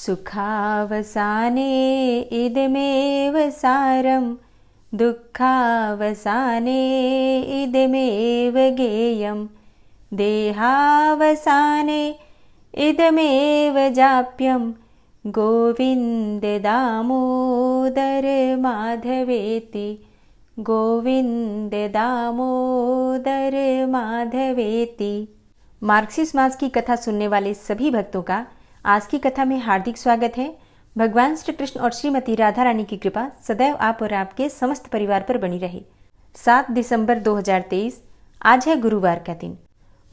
सुखावसाने इदमेव सारं दुःखावसाने इदमेव गेयं देहावसाने इदमेव जाप्यं गोविन्द दामोदर माधवेति गोविन्द दामोदर माधवेति। मार्क्सिस्ट मास की कथा सुनने वाले सभी भक्तों का आज की कथा में हार्दिक स्वागत है। भगवान श्री कृष्ण और श्रीमती राधा रानी की कृपा सदैव आप और आपके समस्त परिवार पर बनी रहे। 7 दिसंबर 2023 आज है गुरुवार का दिन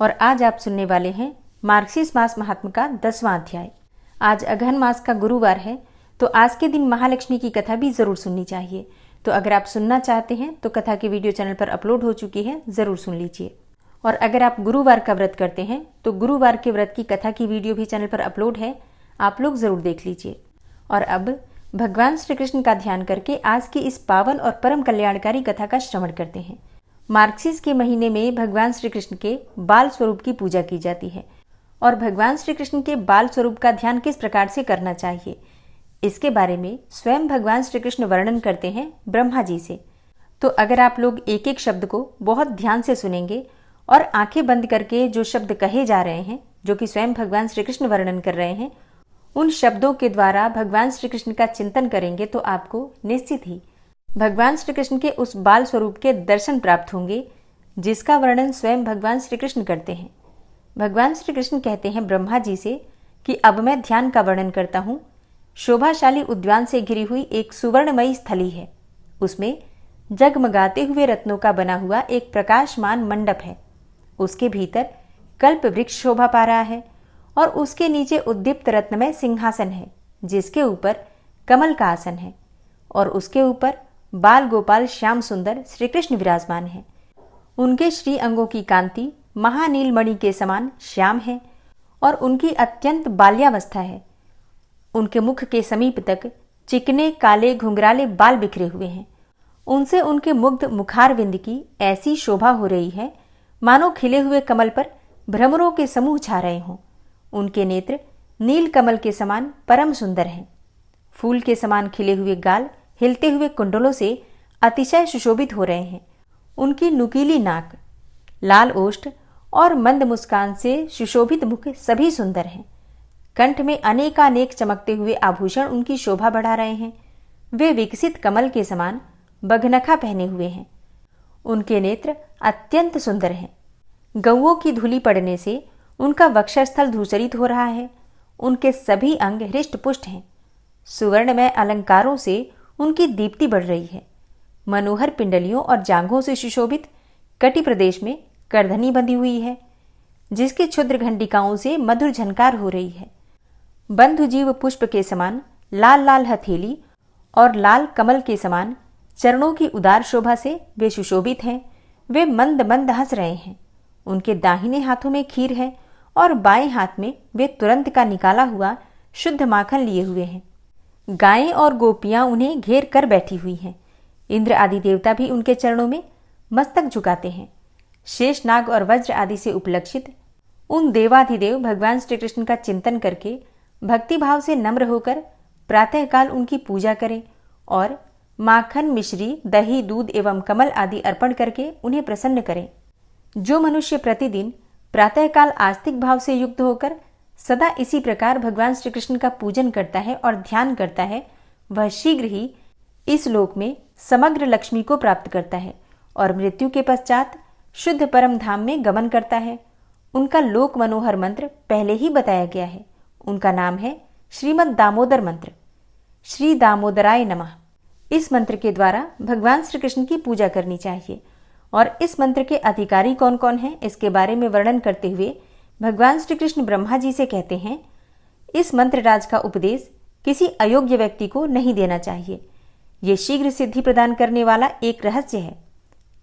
और आज आप सुनने वाले हैं मार्क्सिस्ट मास महात्म का 10वां अध्याय। आज अगहन मास का गुरुवार है तो आज के दिन महालक्ष्मी की कथा भी जरूर सुननी चाहिए। तो अगर आप सुनना चाहते हैं तो कथा की वीडियो चैनल पर अपलोड हो चुकी है, जरूर सुन लीजिए। और अगर आप गुरुवार का व्रत करते हैं तो गुरुवार के व्रत की कथा की वीडियो भी चैनल पर अपलोड है, आप लोग जरूर देख लीजिए। और अब भगवान श्री कृष्ण का ध्यान करके आज की इस पावन और परम कल्याणकारी कथा का श्रवण करते हैं। मार्क्सिस के महीने में भगवान श्री कृष्ण के बाल स्वरूप की पूजा की जाती है और भगवान श्री कृष्ण के बाल स्वरूप का ध्यान किस प्रकार से करना चाहिए, इसके बारे में स्वयं भगवान श्री कृष्ण वर्णन करते हैं ब्रह्मा जी से। तो अगर आप लोग एक एक शब्द को बहुत ध्यान से सुनेंगे और आंखें बंद करके जो शब्द कहे जा रहे हैं, जो कि स्वयं भगवान श्री कृष्ण वर्णन कर रहे हैं, उन शब्दों के द्वारा भगवान श्री कृष्ण का चिंतन करेंगे तो आपको निश्चित ही भगवान श्री कृष्ण के उस बाल स्वरूप के दर्शन प्राप्त होंगे जिसका वर्णन स्वयं भगवान श्री कृष्ण करते हैं। भगवान श्री कृष्ण कहते हैं ब्रह्मा जी से कि अब मैं ध्यान का वर्णन करता हूँ। शोभाशाली उद्यान से घिरी हुई एक सुवर्णमयी स्थली है, उसमें जगमगाते हुए रत्नों का बना हुआ एक प्रकाशमान मंडप है। उसके भीतर कल्प वृक्ष शोभा पा रहा है और उसके नीचे उद्दीप्त रत्नमय सिंहासन है जिसके ऊपर कमल का आसन है और उसके ऊपर बाल गोपाल श्याम सुंदर श्री कृष्ण विराजमान है। उनके श्री अंगों की कांति महानील मणि के समान श्याम है और उनकी अत्यंत बाल्यावस्था है। उनके मुख के समीप तक चिकने काले घुंघराले बाल बिखरे हुए हैं। उनसे उनके मुग्ध मुखारविंद की ऐसी शोभा हो रही है मानो खिले हुए कमल पर भ्रमरों के समूह छा रहे हों। उनके नेत्र नील कमल के समान परम सुंदर हैं। फूल के समान खिले हुए गाल हिलते हुए कुंडलों से अतिशय सुशोभित हो रहे हैं। उनकी नुकीली नाक, लाल ओष्ठ और मंद मुस्कान से सुशोभित मुख सभी सुंदर हैं। कंठ में अनेकानेक चमकते हुए आभूषण उनकी शोभा बढ़ा रहे हैं। वे विकसित कमल के समान बघनखा पहने हुए हैं। उनके नेत्र अत्यंत सुंदर हैं। गौओं की धूलि पड़ने से उनका वक्षस्थल धूसरित हो रहा है। उनके सभी अंग हृष्ट पुष्ट हैं। सुवर्णमय अलंकारों से उनकी दीप्ति बढ़ रही है। मनोहर पिंडलियों और जांघों से सुशोभित कटि प्रदेश में करधनी बंधी हुई है जिसके क्षुद्र घंटिकाओं से मधुर झनकार हो रही है। बंधुजीव पुष्प के समान लाल लाल हथेली और लाल कमल के समान चरणों की उदार शोभा से वे सुशोभित हैं। वे मंद मंद हंस रहे हैं। उनके दाहिने हाथों में खीर है और बाएं हाथ में वे तुरंत का निकाला हुआ शुद्ध माखन लिए हुए हैं। गायें और गोपियां उन्हें घेर कर बैठी हुई हैं। इंद्र आदि देवता भी उनके चरणों में मस्तक झुकाते हैं। शेषनाग और वज्र आदि से उपलक्षित उन देवाधिदेव भगवान श्री कृष्ण का चिंतन करके भक्तिभाव से नम्र होकर प्रातःकाल उनकी पूजा करें और माखन, मिश्री, दही, दूध एवं कमल आदि अर्पण करके उन्हें प्रसन्न करें। जो मनुष्य प्रतिदिन प्रातःकाल आस्तिक भाव से युक्त होकर सदा इसी प्रकार भगवान श्री कृष्ण का पूजन करता है और ध्यान करता है, वह शीघ्र ही इस लोक में समग्र लक्ष्मी को प्राप्त करता है और मृत्यु के पश्चात शुद्ध परम धाम में गमन करता है। उनका लोक मनोहर मंत्र पहले ही बताया गया है। उनका नाम है श्रीमद् दामोदर मंत्र। श्री दामोदराय नमः। इस मंत्र के द्वारा भगवान श्री कृष्ण की पूजा करनी चाहिए। और इस मंत्र के अधिकारी कौन कौन हैं, इसके बारे में वर्णन करते हुए भगवान श्री कृष्ण ब्रह्मा जी से कहते हैं, इस मंत्र राज का उपदेश किसी अयोग्य व्यक्ति को नहीं देना चाहिए। ये शीघ्र सिद्धि प्रदान करने वाला एक रहस्य है,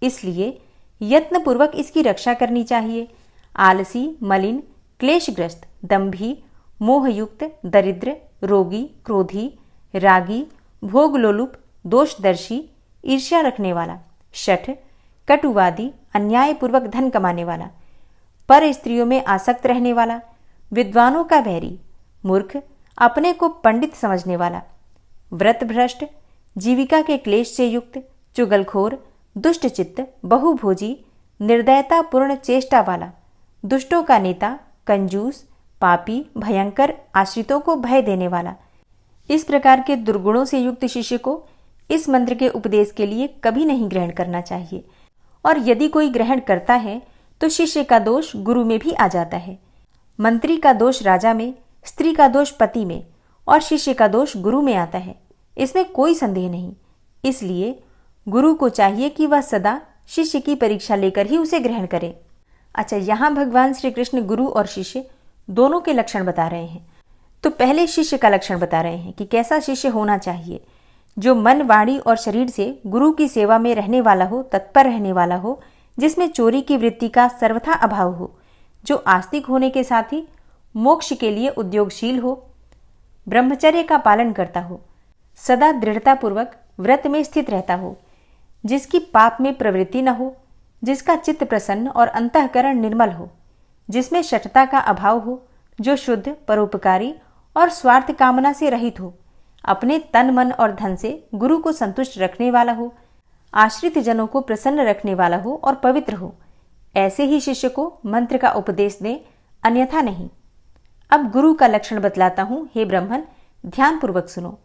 इसलिए यत्नपूर्वक इसकी रक्षा करनी चाहिए। आलसी, मलिन, क्लेशग्रस्त, दंभी, मोहयुक्त, दरिद्र, रोगी, क्रोधी, रागी, भोगलोलुप, दोषदर्शी, ईर्ष्या रखने वाला, शठ, कटुवादी, अन्यायपूर्वक धन कमाने वाला, पर स्त्रियों में आसक्त रहने वाला, विद्वानों का वैरी, मूर्ख, अपने को पंडित समझने वाला, व्रत भ्रष्ट, जीविका के क्लेश से युक्त, चुगलखोर, दुष्टचित्त, बहुभोजी, निर्दयतापूर्ण चेष्टा वाला, दुष्टों का नेता, कंजूस, पापी, भयंकर, आश्रितों को भय देने वाला, इस प्रकार के दुर्गुणों से युक्त शिष्य को इस मंत्र के उपदेश के लिए कभी नहीं ग्रहण करना चाहिए। और यदि कोई ग्रहण करता है तो शिष्य का दोष गुरु में भी आ जाता है। मंत्री का दोष राजा में, स्त्री का दोष पति में और शिष्य का दोष गुरु में आता है, इसमें कोई संदेह नहीं। इसलिए गुरु को चाहिए कि वह सदा शिष्य की परीक्षा लेकर ही उसे ग्रहण करे। अच्छा, यहाँ भगवान श्री कृष्ण गुरु और शिष्य दोनों के लक्षण बता रहे हैं। तो पहले शिष्य का लक्षण बता रहे हैं कि कैसा शिष्य होना चाहिए। जो मन, वाणी और शरीर से गुरु की सेवा में रहने वाला हो, तत्पर रहने वाला हो, जिसमें चोरी की वृत्ति का सर्वथा अभाव हो, जो आस्तिक होने के साथ ही मोक्ष के लिए उद्योगशील हो, ब्रह्मचर्य का पालन करता हो, सदा दृढ़तापूर्वक व्रत में स्थित रहता हो, जिसकी पाप में प्रवृत्ति न हो, जिसका चित्त प्रसन्न और अंतःकरण निर्मल हो, जिसमें शठता का अभाव हो, जो शुद्ध, परोपकारी और स्वार्थ कामना से रहित हो, अपने तन, मन और धन से गुरु को संतुष्ट रखने वाला हो, आश्रित जनों को प्रसन्न रखने वाला हो और पवित्र हो, ऐसे ही शिष्य को मंत्र का उपदेश दें, अन्यथा नहीं। अब गुरु का लक्षण बतलाता हूं, हे ब्राह्मण, ध्यानपूर्वक सुनो।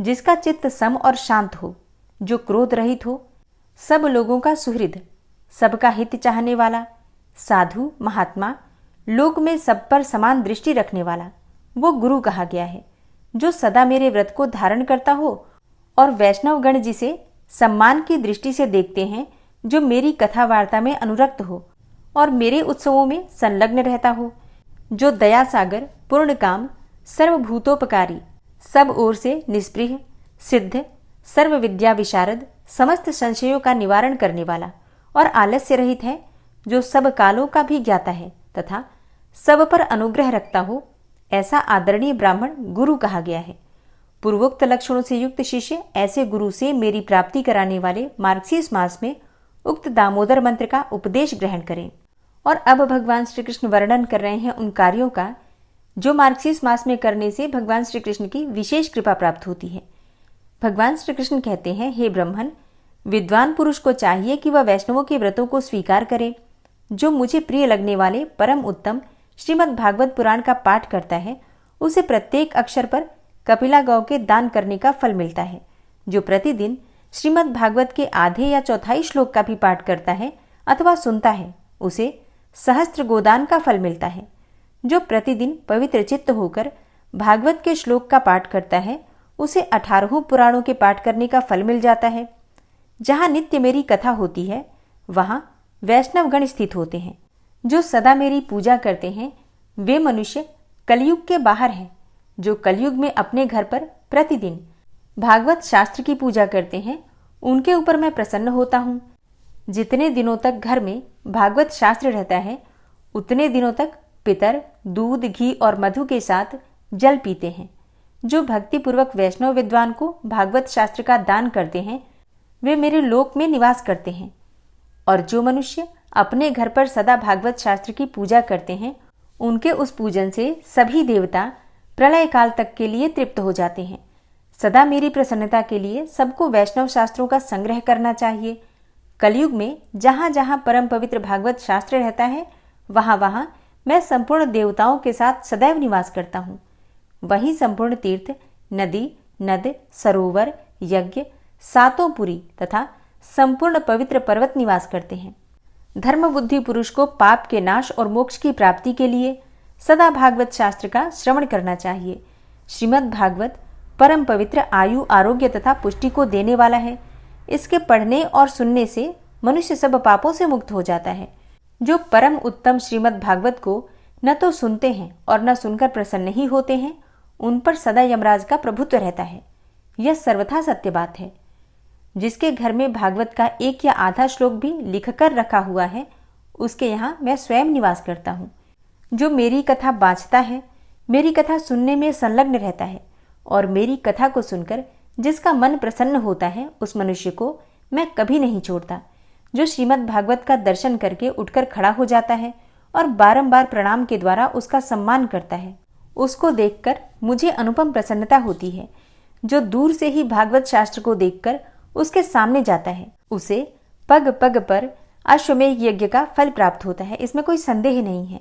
जिसका चित्त सम और शांत हो, जो क्रोध रहित हो, सब लोगों का सुहृद, सबका हित चाहने वाला, साधु, महात्मा, लोक में सब पर समान दृष्टि रखने वाला, वो गुरु कहा गया है। जो सदा मेरे व्रत को धारण करता हो और वैष्णव गण जिसे सम्मान की दृष्टि से देखते हैं, जो मेरी कथा वार्ता में अनुरक्त हो और मेरे उत्सवों में संलग्न रहता हो, जो दया सागर, पूर्ण काम, सर्वभूतोपकारी, सब ओर से निष्पृह, सिद्ध, सर्व विद्या विशारद, समस्त संशयों का निवारण करने वाला और आलस्य रहित है, जो सब कालों का भी ज्ञाता है तथा सब पर अनुग्रह रखता हो, ऐसा आदरणीय ब्राह्मण गुरु कहा गया है। पूर्वोक्त लक्षणों से युक्त शिष्य ऐसे गुरु से मेरी प्राप्ति कराने वाले मार्गशीर्ष मास में उक्त दामोदर मंत्र का उपदेश ग्रहण करें। और अब भगवान श्री कृष्ण वर्णन कर रहे हैं उन कार्यों का जो मार्गशीर्ष मास में करने से भगवान श्री कृष्ण की विशेष कृपा प्राप्त होती है। भगवान श्री कृष्ण कहते हैं, हे ब्राह्मण, विद्वान पुरुष को चाहिए कि वह वैष्णवों के व्रतों को स्वीकार करे। जो मुझे प्रिय लगने वाले परम उत्तम श्रीमद् भागवत पुराण का पाठ करता है, उसे प्रत्येक अक्षर पर कपिला गौ के दान करने का फल मिलता है। जो प्रतिदिन श्रीमद् भागवत के आधे या चौथाई श्लोक का भी पाठ करता है अथवा सुनता है, उसे सहस्त्र गोदान का फल मिलता है। जो प्रतिदिन पवित्र चित्त होकर भागवत के श्लोक का पाठ करता है, उसे 18 पुराणों के पाठ करने का फल मिल जाता है। जहाँ नित्य मेरी कथा होती है, वहाँ वैष्णवगण स्थित होते हैं। जो सदा मेरी पूजा करते हैं, वे मनुष्य कलयुग के बाहर हैं। जो कलयुग में अपने घर पर प्रतिदिन भागवत शास्त्र की पूजा करते हैं, उनके ऊपर मैं प्रसन्न होता हूँ। जितने दिनों तक घर में भागवत शास्त्र रहता है, उतने दिनों तक पितर दूध, घी और मधु के साथ जल पीते हैं। जो भक्तिपूर्वक वैष्णव विद्वान को भागवत शास्त्र का दान करते हैं, वे मेरे लोक में निवास करते हैं। और जो मनुष्य अपने घर पर सदा भागवत शास्त्र की पूजा करते हैं, उनके उस पूजन से सभी देवता प्रलय काल तक के लिए तृप्त हो जाते हैं। सदा मेरी प्रसन्नता के लिए सबको वैष्णव शास्त्रों का संग्रह करना चाहिए। कलयुग में जहाँ जहाँ परम पवित्र भागवत शास्त्र रहता है, वहाँ वहाँ मैं संपूर्ण देवताओं के साथ सदैव निवास करता हूँ। वहीं संपूर्ण तीर्थ, नदी, नद, सरोवर, यज्ञ, सातों पुरी तथा संपूर्ण पवित्र पर्वत निवास करते हैं। धर्म बुद्धि पुरुष को पाप के नाश और मोक्ष की प्राप्ति के लिए सदा भागवत शास्त्र का श्रवण करना चाहिए। श्रीमद् भागवत परम पवित्र आयु, आरोग्य तथा पुष्टि को देने वाला है। इसके पढ़ने और सुनने से मनुष्य सब पापों से मुक्त हो जाता है। जो परम उत्तम श्रीमद् भागवत को न तो सुनते हैं और न सुनकर प्रसन्न ही होते हैं, उन पर सदा यमराज का प्रभुत्व रहता है। यह सर्वथा सत्य बात है। जिसके घर में भागवत का एक या आधा श्लोक भी लिखकर रखा हुआ है, उसके यहाँ मैं स्वयं निवास करता हूँ। जो मेरी कथा बाँचता है, मेरी कथा सुनने में संलग्न रहता है और मेरी कथा को सुनकर जिसका मन प्रसन्न होता है, उस मनुष्य को मैं कभी नहीं छोड़ता। जो श्रीमद् भागवत का दर्शन करके उठकर खड़ा हो जाता है और बारंबार प्रणाम के द्वारा उसका सम्मान करता है, उसको देखकर मुझे अनुपम प्रसन्नता होती है। जो दूर से ही भागवत शास्त्र को देखकर उसके सामने जाता है, उसे पग पग पर अश्वमेध यज्ञ का फल प्राप्त होता है, इसमें कोई संदेह नहीं है।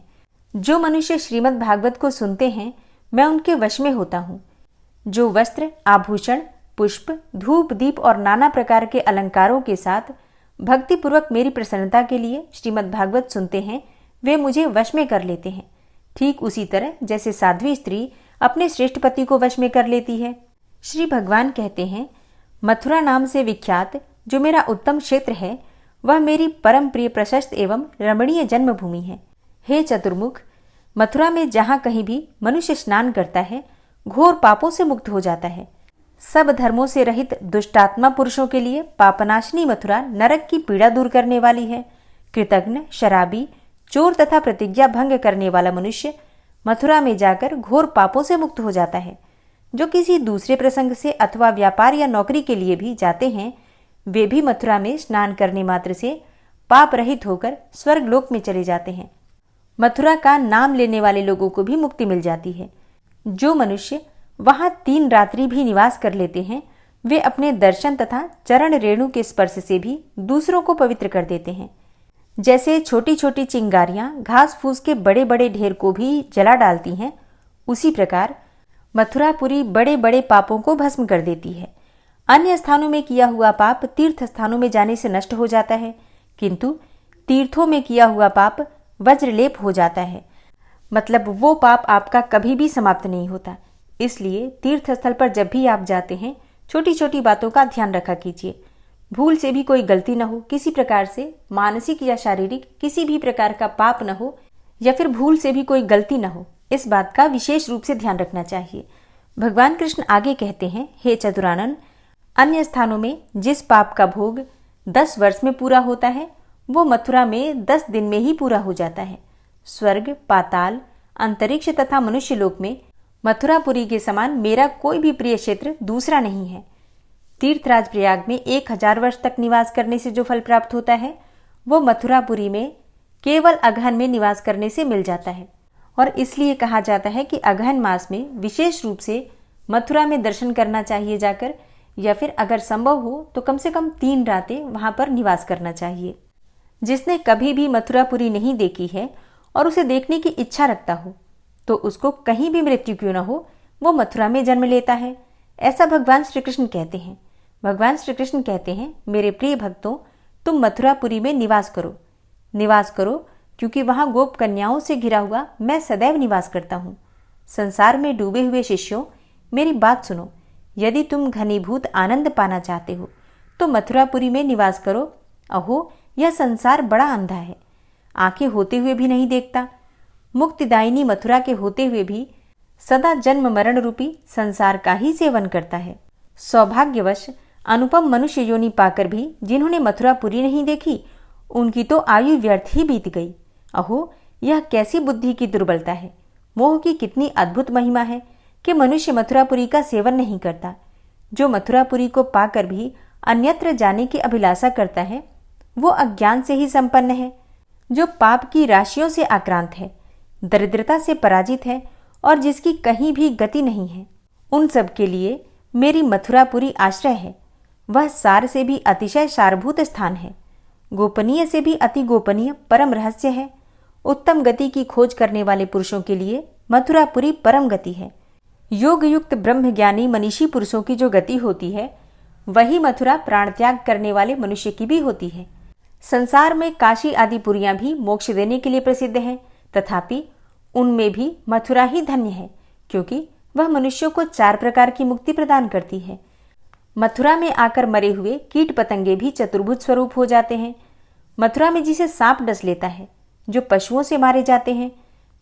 जो मनुष्य श्रीमद् भागवत को सुनते हैं, मैं उनके वश में होता हूँ। जो वस्त्र, आभूषण, पुष्प, धूप, दीप और नाना प्रकार के अलंकारों के साथ भक्तिपूर्वक मेरी प्रसन्नता के लिए श्रीमद् भागवत सुनते हैं, वे मुझे वश में कर लेते हैं। ठीक उसी तरह जैसे साध्वी स्त्री अपने श्रेष्ठ पति को वश में कर लेती है। श्री भगवान कहते हैं, मथुरा नाम से विख्यात जो मेरा उत्तम क्षेत्र है, वह मेरी परम प्रिय, प्रशस्त एवं रमणीय जन्मभूमि है। हे चतुर्मुख, मथुरा में जहाँ कहीं भी मनुष्य स्नान करता है, घोर पापों से मुक्त हो जाता है। सब धर्मों से रहित दुष्टात्मा पुरुषों के लिए पापनाशनी मथुरा नरक की पीड़ा दूर करने वाली है। कृतघ्न, शराबी, चोर तथा प्रतिज्ञा भंग करने वाला मनुष्य मथुरा में जाकर घोर पापों से मुक्त हो जाता है। जो किसी दूसरे प्रसंग से अथवा व्यापार या नौकरी के लिए भी जाते हैं, वे भी मथुरा में स्नान करने मात्र से पाप रहित होकर स्वर्ग लोक में चले जाते हैं। मथुरा का नाम लेने वाले लोगों को भी मुक्ति मिल जाती है। जो मनुष्य वहां 3 रात्रि भी निवास कर लेते हैं, वे अपने दर्शन तथा चरण रेणु के स्पर्श से भी दूसरों को पवित्र कर देते हैं। जैसे छोटी छोटी चिंगारियां घास फूस के बड़े बड़े ढेर को भी जला डालती हैं, उसी प्रकार मथुरापुरी बड़े बड़े पापों को भस्म कर देती है। अन्य स्थानों में किया हुआ पाप तीर्थ स्थानों में जाने से नष्ट हो जाता है, किंतु तीर्थों में किया हुआ पाप वज्रलेप हो जाता है। मतलब वो पाप आपका कभी भी समाप्त नहीं होता। इसलिए तीर्थ स्थल पर जब भी आप जाते हैं, छोटी छोटी बातों का ध्यान रखा कीजिए। भूल से भी कोई गलती न हो, किसी प्रकार से मानसिक या शारीरिक किसी भी प्रकार का पाप न हो, या फिर भूल से भी कोई गलती न हो, इस बात का विशेष रूप से ध्यान रखना चाहिए। भगवान कृष्ण आगे कहते हैं, हे चतुरानन, अन्य स्थानों में जिस पाप का भोग 10 वर्ष में पूरा होता है, वो मथुरा में 10 दिन में ही पूरा हो जाता है। स्वर्ग, पाताल, अंतरिक्ष तथा मनुष्य लोक में मथुरापुरी के समान मेरा कोई भी प्रिय क्षेत्र दूसरा नहीं है। तीर्थराज प्रयाग में 1000 वर्ष तक निवास करने से जो फल प्राप्त होता है, वो मथुरापुरी में केवल अगहन में निवास करने से मिल जाता है। और इसलिए कहा जाता है कि अगहन मास में विशेष रूप से मथुरा में दर्शन करना चाहिए जाकर, या फिर अगर संभव हो तो कम से कम 3 रातें वहां पर निवास करना चाहिए। जिसने कभी भी मथुरापुरी नहीं देखी है और उसे देखने की इच्छा रखता हो, तो उसको कहीं भी मृत्यु क्यों न हो, वो मथुरा में जन्म लेता है। ऐसा भगवान श्री कृष्ण कहते हैं। भगवान श्री कृष्ण कहते हैं, मेरे प्रिय भक्तों, तुम मथुरापुरी में निवास करो, क्योंकि वहां गोप कन्याओं से घिरा हुआ मैं सदैव निवास करता हूँ। संसार में डूबे हुए शिष्यों, मेरी बात सुनो। यदि तुम घनीभूत आनंद पाना चाहते हो तो मथुरापुरी में निवास करो। अहो, यह संसार बड़ा अंधा है, आंखें होते हुए भी नहीं देखता। मुक्तिदायिनी मथुरा के होते हुए भी सदा जन्म मरण रूपी संसार का ही सेवन करता है। सौभाग्यवश अनुपम मनुष्य योनि पाकर भी जिन्होंने मथुरापुरी नहीं देखी, उनकी तो आयु व्यर्थ ही बीत गई। अहो, यह कैसी बुद्धि की दुर्बलता है। मोह की कितनी अद्भुत महिमा है कि मनुष्य मथुरापुरी का सेवन नहीं करता। जो मथुरापुरी को पाकर भी अन्यत्र जाने की अभिलाषा करता है, वो अज्ञान से ही संपन्न है। जो पाप की राशियों से आक्रांत है, दरिद्रता से पराजित है और जिसकी कहीं भी गति नहीं है, उन सब के लिए मेरी मथुरापुरी आश्रय है। वह सार से भी अतिशय सारभूत स्थान है, गोपनीय से भी अति गोपनीय परम रहस्य है। उत्तम गति की खोज करने वाले पुरुषों के लिए मथुरापुरी परम गति है। योग युक्त ब्रह्म ज्ञानी मनीषी पुरुषों की जो गति होती है, वही मथुरा प्राण त्याग करने वाले मनुष्य की भी होती है। संसार में काशी आदि पुरियां भी मोक्ष देने के लिए प्रसिद्ध हैं, तथापि उनमें भी मथुरा ही धन्य है, क्योंकि वह मनुष्यों को 4 प्रकार की मुक्ति प्रदान करती है। मथुरा में आकर मरे हुए कीट पतंगे भी चतुर्भुज स्वरूप हो जाते हैं। मथुरा में जिसे सांप डस लेता है, जो पशुओं से मारे जाते हैं,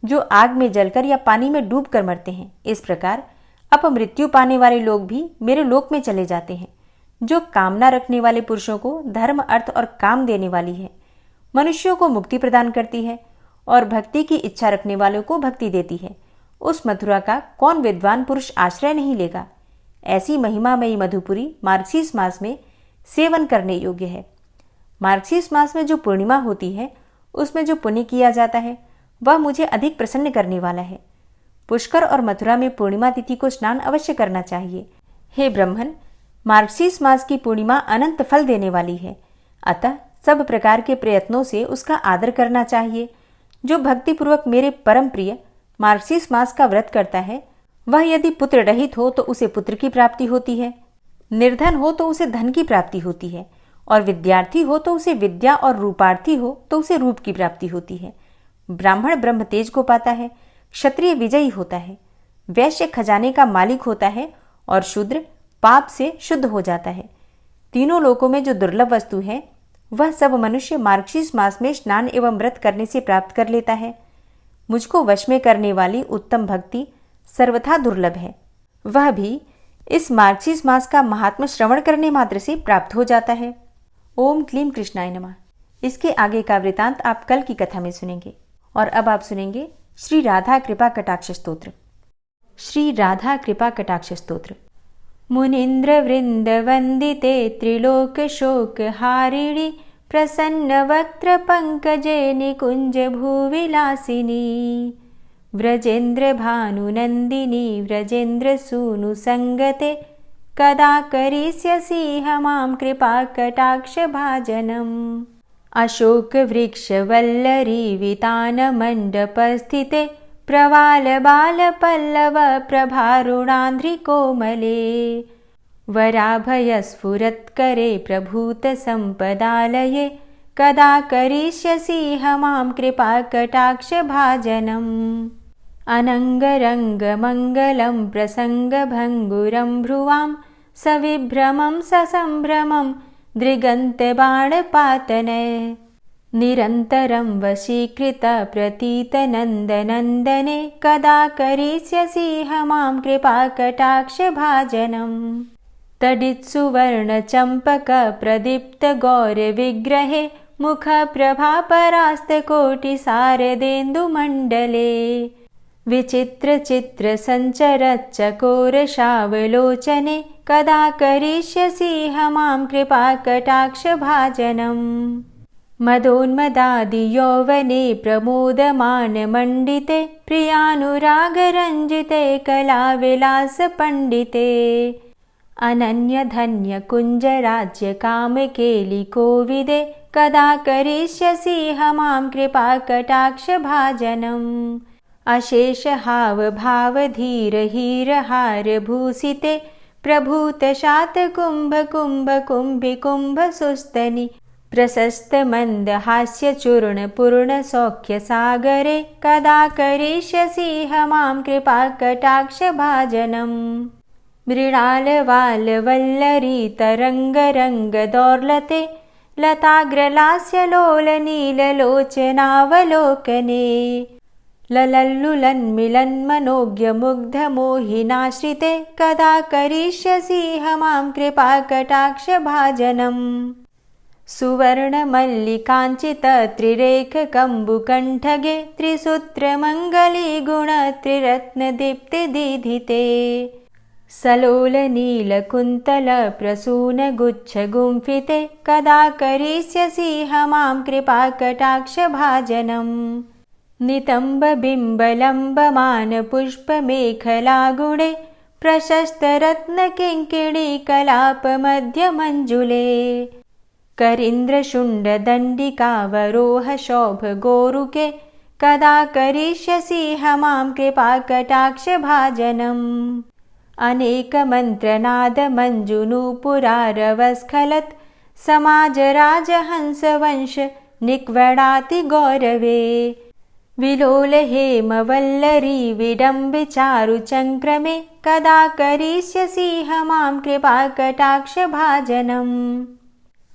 जो आग में जलकर या पानी में डूब कर मरते हैं, इस प्रकार अपमृत्यु पाने वाले लोग भी मेरे लोक में चले जाते हैं। जो कामना रखने वाले पुरुषों को धर्म, अर्थ और काम देने वाली है, मनुष्यों को मुक्ति प्रदान करती है और भक्ति की इच्छा रखने वालों को भक्ति देती है, उस मथुरा का कौन विद्वान पुरुष आश्रय नहीं लेगा। ऐसी महिमामयी मधुपुरी मार्गशीर्ष मास में सेवन करने योग्य है। मार्गशीर्ष मास में जो पूर्णिमा होती है, उसमें जो पुण्य किया जाता है, वह मुझे अधिक प्रसन्न करने वाला है। पुष्कर और मथुरा में पूर्णिमा तिथि को स्नान अवश्य करना चाहिए। हे ब्राह्मण, मार्गशीर्ष मास की पूर्णिमा अनंत फल देने वाली है, अतः सब प्रकार के प्रयत्नों से उसका आदर करना चाहिए। जो भक्तिपूर्वक मेरे परम प्रिय मार्गशीर्ष मास का व्रत करता है, वह यदि पुत्र रहित हो तो उसे पुत्र की प्राप्ति होती है, निर्धन हो तो उसे धन की प्राप्ति होती है, और विद्यार्थी हो तो उसे विद्या, और रूपार्थी हो तो उसे रूप की प्राप्ति होती है। ब्राह्मण ब्रह्म तेज को पाता है, क्षत्रिय विजयी होता है, वैश्य खजाने का मालिक होता है, और शूद्र पाप से शुद्ध हो जाता है। तीनों लोकों में जो दुर्लभ वस्तु है, वह सब मनुष्य मार्गशीर्ष मास में स्नान एवं व्रत करने से प्राप्त कर लेता है। मुझको वश में करने वाली उत्तम भक्ति सर्वथा दुर्लभ है, वह भी इस मार्गशीर्ष मास का महात्म्य श्रवण करने मात्र से प्राप्त हो जाता है। ओम क्लीम कृष्णाय नमः। इसके आगे का वृतांत आप कल की कथा में सुनेंगे। और अब आप सुनेंगे श्री राधा कृपा कटाक्ष स्तोत्र। श्री राधा कृपा कटाक्ष स्तोत्र। मुनीन्द्र वृंद वंदिते त्रिलोक शोक हारिणी प्रसन्न वक्त्र पंकजे निकुंज भूविलासिनी व्रजेन्द्र भानुनंदिनी व्रजेन्द्र सूनु संगते कदा करिष्यसि मां कृपा कटाक्ष भाजनम्। अशोक वृक्ष वल्लरी वितान मंडपस्थिते प्रवाल बाल पल्लव प्रभारुणांध्रि कोमले वराभय स्फुरत्करे प्रभूत संपदालये कदा करिष्यसि मां कृपा कटाक्ष भाजनम्। अनंगरंग मंगलं प्रसंग भंगुरं भ्रुवां सविभ्रमं ससंभ्रमं दृगन्त बाणपातने निरन्तरं वशीकृत प्रतीत नन्दनन्दने कदा करिष्यसि मां कृपा कटाक्ष भाजनम्। तडित्सुवर्ण चंपक प्रदीप्त गौर विग्रहे मुख प्रभा परास्त कोटि शारदेन्दु मंडले विचित्र चित्र संचर चकोर शावलोचने कदा करिष्यसि मां कृपा कटाक्ष भाजनम्। मदोन्मदादि यौवने प्रमोदमान मंडिते प्रियानुराग रंजिते कला विलास पंडिते अनन्य धन्य कुंज राज्य काम केलि कोविदे कदा करिष्यसि मां कृपा कटाक्ष भाजनम्। अशेष हाव भाव धीर हीर हार भूषिते प्रभूत शात कुंभ कुंभ कुंभि कुंभ सुस्तनि प्रशस्त मंद हास्य चूर्ण पूर्ण सौख्य सागरे कदा करिष्यसि मां कृपा कटाक्ष भाजनम्। मृणाल वाल वल्लरी तरंग रंग दौर्लते लताग्रलास्य लोल नील लोचनावलोकने ललल्लुलन्मिलन् मनोज्ञ मुग्ध मोहिनाश्रिते कदा करिष्यसि मां कृपा कटाक्ष भाजनम्। सुवर्ण मल्लिकांचित त्रिरेख कंबुकंठगे त्रिसूत्र मंगली गुण त्रिरत्न दीप्ति दीधिते सलोल नील कुंतल प्रसून गुच्छ गुंफिते कदा करिष्यसि मां कृपा कटाक्ष भाजनम्। नितंब बिंबलंब मान पुष्प मेखला गुणे प्रशस्त रत्न किंकिणी कलाप मध्य मंजुले करींद्र शुंड दंडिकावरोह शोभ गोरुके कदा करिष्यसि मां कृपा कटाक्ष भाजनम्। अनेक मंत्रनाद मंजुनूपुरारवस्खलत् समाज राजहंस वंश निक्वडाति गौरवे विलोल हेम वल्लरी विडम्बि चारु चंक्रमे कदा करिष्यसि मां कृपा कटाक्ष भाजनम्।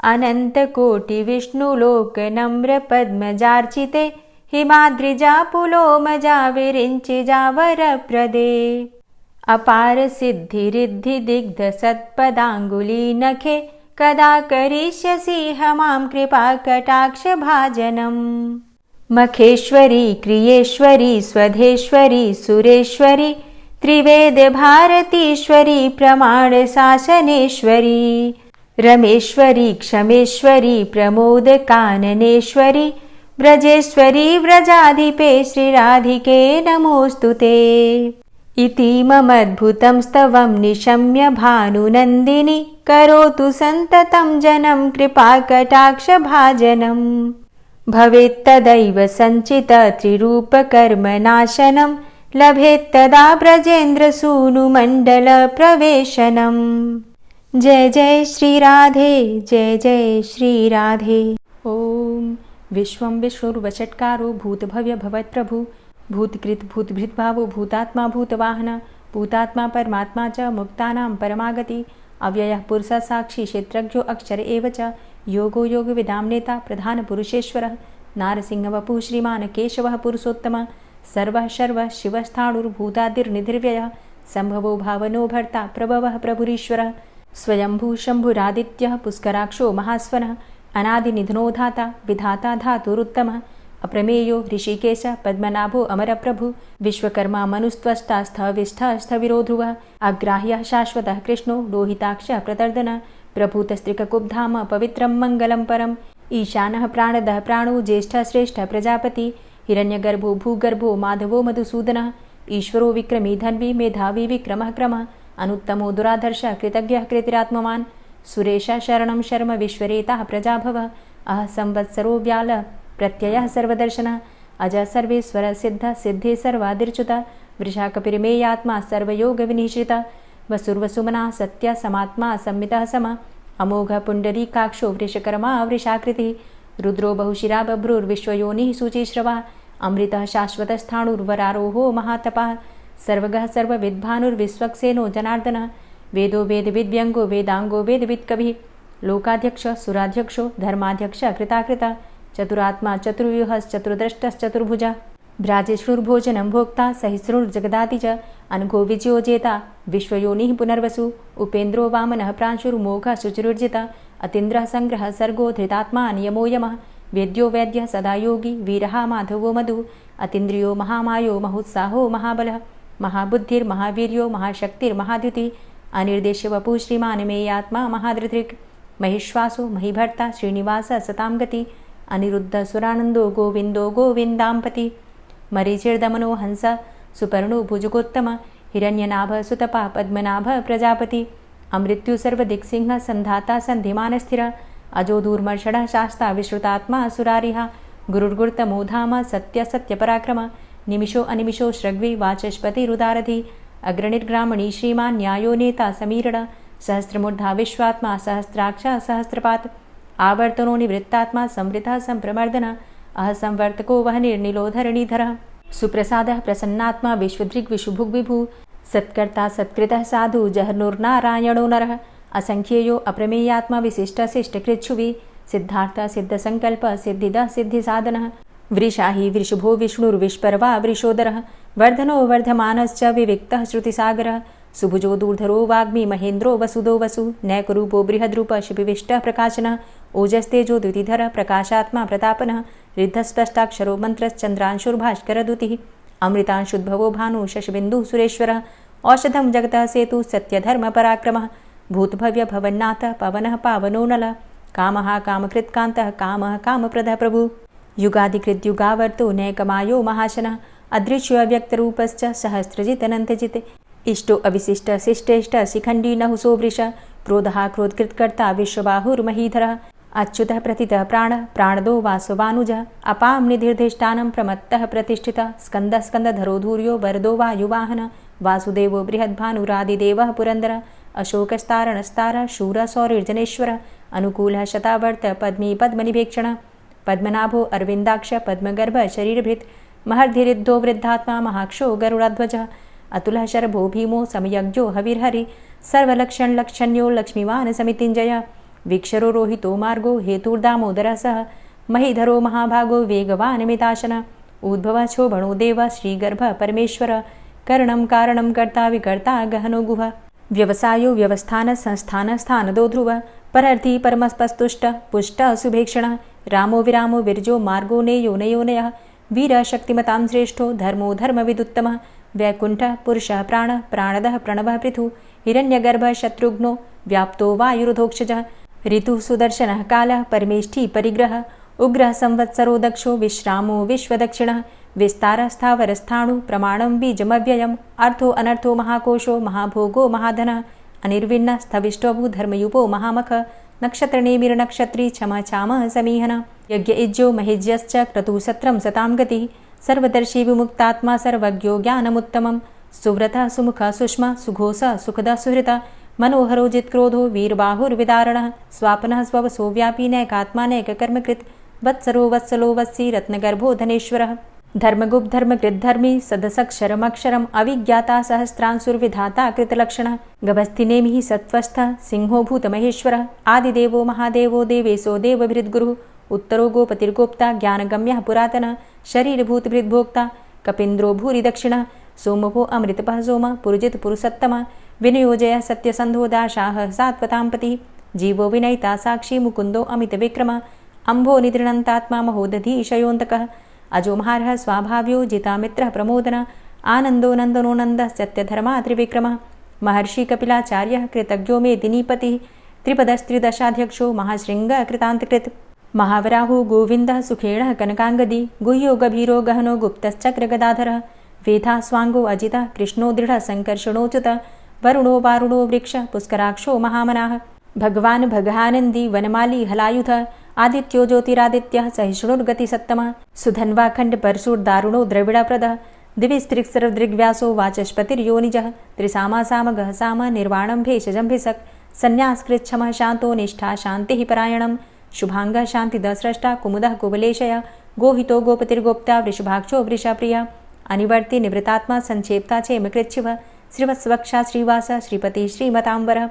अनंत कोटि विष्णुलोक नम्र पद्मजार्चिते हिमाद्रिजा पुलोमजा विरिंचिजा वरप्रदे अपार सिद्धि रिद्धि दिग्ध सत्पदांगुली नखे कदा करिष्यसि मां कृपा कटाक्ष भाजनम्। मखेश्वरी क्रियेश्वरी स्वधेश्वरी सुरेश्वरी त्रिवेद भारतीश्वरी प्रमाण शासनेश्वरी रमेश्वरी क्षमेश्वरी प्रमोद काननेश्वरी व्रजेश्वरी व्रजाधिपे श्रीराधिके नमोऽस्तु ते। इतीममद्भुतं स्तवं निशम्य भानुनन्दिनी करोतु सन्ततं जनं कृपाकटाक्षभाजनम्। भवेत्तदैव सञ्चित त्रिरूपकर्मनाशनं लभेत्तदा ब्रजेन्द्रसूनुमण्डलप्रवेशनम्। जय जय श्रीराधे जय जय श्रीराधे। ॐ विश्वं विष्णुर्वषट्कारो भूतभव्य भवत्प्रभु भूतकृत भूतभृद्भावो भूतात्मा भूतवाहन भूतात्मा परमात्मा च मुक्तानां परमागति अव्ययः पुरुषः साक्षी क्षेत्रज्ञो अक्षर एव च योगो योगविदां नेता प्रधानपुरुषेश्वरः नारसिंहवपुः श्रीमान् केशवः पुरुषोत्तमः सर्वः शर्वः शिवस्थाणुर्भूतादिर्निधिर्व्ययः सम्भवो भावनो भर्ता प्रभवः प्रभुरीश्वरः स्वयंभू शम्भुरादित्यः पुष्कराक्षो महास्वनः अनादिनिधनो धाता विधाता धातुरुत्तमः अप्रमेयो ऋषिकेश पद्मनाभो अमरप्रभु विश्वकर्मा मनुस्त्वष्टा स्थविष्ठः स्थविरो ध्रुवः अग्राह्यः शाश्वतः कृष्णो लोहिताक्षः प्रतर्दनः प्रभूतस्त्रिककुब्धाम पवित्रं मङ्गलं परम् ईशानः प्राणदः प्राणो ज्येष्ठः श्रेष्ठः प्रजापति हिरण्यगर्भो भूगर्भो माधवो मधुसूदनः ईश्वरो विक्रमी धन्वी मेधावी विक्रमः क्रमः अनुत्तमो दुराधर्षः कृतज्ञः कृतिरात्मवान् सुरेशः शरणं शर्म विश्वरेताः प्रजाभवः अह संवत्सरो व्यालः प्रत्ययः सर्वदर्शनः अजः सर्वेश्वर सिद्ध सिद्धे सर्वादिर्च्युतः वृषाकपिर्मेयात्मा सर्वयोगविनिश्रितः वसुर्वसुमना सत्य समात्मा संमितः समः अमोघ पुण्डरीकाक्षो वृषकर्मा वृषाकृतिः रुद्रो बहुशिरा बभ्रुर्विश्वयोनिः शुचिश्रवा अमृतः शाश्वतस्थाणुर्वरारोहो महातपः सर्वगः सर्वविद्भानुर्विश्वक्सेनो जनार्दनः वेदो वेदविद्व्यङ्गो वेदाङ्गो वेदवित्कविः लोकाध्यक्षः सुराध्यक्षो धर्माध्यक्षः कृताकृतः चतुरात्मा चतुर्व्यूहश्चतुर्द्रष्टश्चतुर्भुजः भ्राजिष्णुर्भोजनं भोक्ता सहिष्णुर्जगदाति च अनघो विजयो जेता विश्वयोनिः पुनर्वसु उपेन्द्रो वामनः प्रांशुर्मोघः शुचिरुर्जितः अतीन्द्रः सङ्ग्रहः सर्गो धृतात्मा नियमो यमः वेद्यो वैद्यः सदा योगी वीरः माधवो मधु अतीन्द्रियो महामायो महोत्साहो महाबलः महाबुद्धिर्महावीर्यो महाशक्तिर्महाद्युतिः अनिर्देश्य वपुः श्रीमान् मेयात्मा महाधृतिर् महिश्वासो महीभर्ता श्रीनिवासः सतां गति अनिरुद्ध सुरानन्दो गोविन्दो गोविन्दाम्पति मरीचिर्दमनो हंस सुपर्णो भुजगोत्तम हिरण्यनाभ सुतपा पद्मनाभ प्रजापति अमृत्यु सर्वदिक्सिंह सन्धाता सन्धिमानस्थिर अजो दूर्मर्षणः शास्ता विश्रुतात्मा सुरारिः गुरुर्गुरुतमो धाम सत्य सत्यपराक्रम निमिषो अनिमिषो श्रग्वी वाचस्पतिरुदारधि अग्रणिर्ग्रामणी श्रीमान् न्यायो नेता समीरण सहस्रमूर्धा विश्वात्मा सहस्राक्ष सहस्रपात् आवर्तनो निवृत्तात्मा संवृतः संप्रमर्दन अह संवर्तको वहनिर्निलोधरणीधरः सुप्रसादः प्रसन्नात्मा विश्वदृग् विशुभुग्विभु सत्कर्ता सत्कृतः साधु जहर्नुर्नारायणो नरः असंख्येयो अप्रमेयात्मा विशिष्टशिष्टकृच्छुवि सिद्धार्थ सिद्धसङ्कल्प सिद्धिदः सिद्धिसाधनः वृषाहि वृषभो विष्णुर्विष्पर्वा वृषोदरः वर्धनो वर्धमानश्च विविक्तः श्रुतिसागरः सुभुजो दूर्धरो वाग्मी महेन्द्रो वसुदो वसु नैकरूपो बृहद्रूप शिपिविष्टः प्रकाशनः ओजस्तेजो द्युतिधरः प्रकाशात्मा प्रतापनः रिद्धस्पष्टाक्षरो मन्त्रश्चन्द्रांशुर्भास्करदुतिः अमृतांशुद्भवो भानु शशबिन्दुः सुरेश्वरः औषधं जगतः सेतु सत्यधर्मपराक्रमः भूतभव्य भवन्नाथ पवनः पावनो नलः कामः कामकृत्कान्तः कामः कामप्रदः प्रभु युगादिकृद्युगावर्तो नैकमायो महाशनः अदृश्यो अव्यक्तरूपश्च सहस्रजितनन्तजित् इष्टो अविशिष्ट शिष्टेष्ट शिखण्डी नहुसो वृष क्रोधः क्रोधकृत्कर्ता विश्वबाहुर्महीधरः अच्युतः प्रतितः प्राणः प्राणदो वासवानुजः अपां निधिर्धिष्ठानं प्रमत्तः प्रतिष्ठितः स्कन्दः स्कन्दधरो धूर्यो वरदो वायुवाहनः वासुदेवो बृहद्भानुरादिदेवः पुरन्दरः अशोकस्तारणस्तारः शूरः सौरिर्जनेश्वरः अनुकूलः शतावर्त पद्मी पद्मनिभेक्षणः पद्मनाभो अरविन्दाक्ष पद्मगर्भ शरीरभृत् महर्धिरिद्धो वृद्धात्मा महाक्षो गरुडाध्वजः अतुलः शरभो भीमो समयज्ञो हविर्हरि सर्वलक्षणलक्षण्यो लक्ष्मीवान् समितिञ्जयः वीक्षरो रोहितो मार्गो हेतुर्दामोदरः सह महीधरो महाभागो वेगवान् मिताशनः उद्भवः शोभणो देवः श्रीगर्भः परमेश्वरः करणं कारणं कर्ता विकर्ता गहनो गुहः व्यवसायो व्यवस्थान संस्थान स्थानदो ध्रुवः परर्थी परमस्पस्तुष्टः पुष्टः सुभेक्षणः रामो विरामो विरजो मार्गो नेयो नयोनयः वीरः शक्तिमतां श्रेष्ठो धर्मो धर्मविदुत्तमः वैकुण्ठः पुरुषः प्राणः प्राणदः प्रणवः पृथुः हिरण्यगर्भः शत्रुघ्नो व्याप्तो वायुरुधोक्षजः ऋतुः सुदर्शनः कालः परमेष्ठी परिग्रहः उग्रः संवत्सरो दक्षो विश्रामो विश्वदक्षिणः विस्तारस्थावरस्थाणु प्रमाणं बीजमव्ययम् अर्थो अनर्थो महाकोशो महाभोगो महाधनः अनिर्विण्ण स्थविष्टोभू धर्मयुपो महामख नक्षत्रनेमिर्नक्षत्री क्षमा चामः समीहन यज्ञ इज्यो महेज्यश्च क्रतुः सत्रं सतां गतिः सर्वदर्शी विमुक्तात्मा सर्वज्ञो ज्ञानमुत्तमं सुव्रतः सुमुखः सुष्मा सुघोषः सुखदः सुहृतः मनोहरो जित्क्रोधो वीरबाहुर्विदारणः स्वापनः स्ववसो व्यापी नैकात्मानैककर्मकृत् वत्सरो वत्सलो वत्सी रत्नगर्भो धनेश्वरः धर्मगुप्त धर्मकृद्धर्मी सदसक्षरमक्षरम् अविज्ञाता सहस्रांसुर्विधाता कृतलक्षणः गभस्तिनेमिः सत्त्वस्थः सिंहो भूतमहेश्वरः आदिदेवो महादेवो देवेशो देवभृद्गुरुः उत्तरो गोपतिर्गोप्ता ज्ञानगम्यः पुरातनः शरीरभूतभृद्भोक्ता कपीन्द्रो भूरि दक्षिणः सोमभो अमृतपः सोमः पुरुजित पुरुषोत्तमः विनियोजय सत्यसन्धो दाशाः सात्वतां पतिः जीवो विनयिता साक्षी मुकुन्दो अमितविक्रमः अम्भो निदृणन्तात्मा महोदधीशयोऽन्तकः अजोमहारः स्वाभाव्यो जितामित्रः प्रमोदनः आनन्दो नन्दनो नन्दः सत्यधर्मा त्रिविक्रमः महर्षि कपिलाचार्यः कृतज्ञो मेदिनीपतिः त्रिपदस्त्रिदशाध्यक्षो महाशृङ्गः कृतान्तकृत् महावराहो गोविन्दः सुखेणः कनकाङ्गदी गुह्यो गभीरो गहनो गुप्तश्चक्रगदाधरः वेधा स्वाङ्गो अजितः कृष्णो दृढः सङ्कर्षणोच्युतः वरुणो वारुणो वृक्षः पुष्कराक्षो महामनाः भगवान् भगानन्दी वनमाली हलायुधः आदित्यो ज्योतिरादित्यः सहिष्णुर्गतिसत्तमः सुधन्वाखण्डपरशुर्दारुणो द्रविडप्रदः दिविस्त्रिक्सर्वदृग्व्यासो वाचस्पतिर्योनिजः त्रिसामा सामगः साम निर्वाणं भेषजं भिषक् संन्यासकृच्छमः शान्तो निष्ठा शान्तिः परायणं शुभाङ्गः शान्तिदस्रष्टा कुमुदः कुवलेशय गोहितो गोपतिर्गोप्ता वृषभाक्षो वृषाप्रिया अनिवर्ति निवृतात्मा संक्षेप्ता चेमकृच्छिव श्रीवत्सवक्षा श्रीवास श्रीपति श्रीमताम्बरः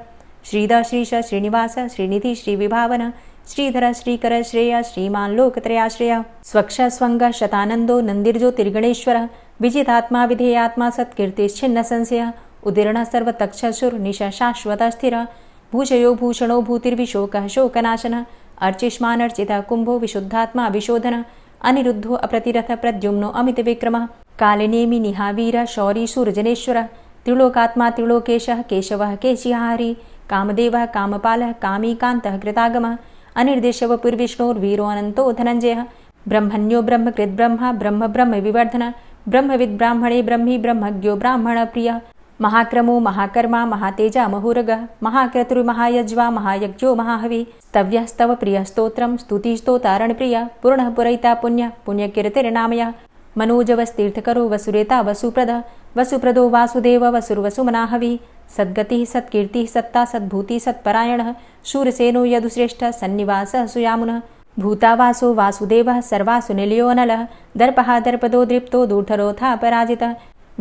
श्रीद श्रीश श्रीनिवास श्रीनिधि श्रीविभावन श्रीधर श्रीकर श्रेय श्रीमान् लोकत्रयाश्रय स्वक्ष स्वङ्ग शतानन्दो नन्दिर्ज्योतिर्गणेश्वरः विजितात्मा विधेयात्मा सत्कीर्तिश्छिन्न संशयः उदीर्णः सर्वतक्षशुर्निश शाश्वतः स्थिरः भूषयो भूषणो भूतिर्विशोकः शोकनाशनः अर्चिष्मानर्चितः कुम्भो विशुद्धात्मा विशोधनः अनिरुद्धो अप्रतिरथ प्रद्युम्नो अमितविक्रमः कालिनेमि निहावीर शौरी शूरजनेश्वरः त्रिलोकात्मा त्रिलोकेशः केशवः केशिहारी कामदेवः कामपालः कामीकान्तः कृतागमः अनिर्देशवपुर्विष्णोर्वीरो अनन्तो धनञ्जयः ब्रह्मण्यो ब्रह्मकृद्ब्रह्मा ब्रह्म ब्रह्म विवर्धनः ब्रह्मविद् ब्राह्मणे ब्रह्मी ब्रह्मज्ञो ब्राह्मणप्रियः महाक्रमो महाकर्मा महातेजा महोरगः महाक्रतुर्महायज्वा महायज्ञो महाहवि स्तव्यः स्तव प्रियः स्तोत्रं स्तुतिस्तोतारणप्रियः पूर्णः पुरैता पुण्यः पुण्यकीर्तिर्नामयः मनोजवस्तीर्थकरो वसुरेता वसुप्रदः वसुप्रदो वासुदेव वसुर्वसुमनाहवि सद्गतिः सत्कीर्तिः सत्ता सद्भूतिः सत्परायणः शूरसेनो यदुश्रेष्ठः सन्निवासः सुयामुनः भूतावासो वासुदेवः सर्वासु निलयोऽनलः दर्पः दर्पदो दृप्तो दूर्धरोऽथा पराजितः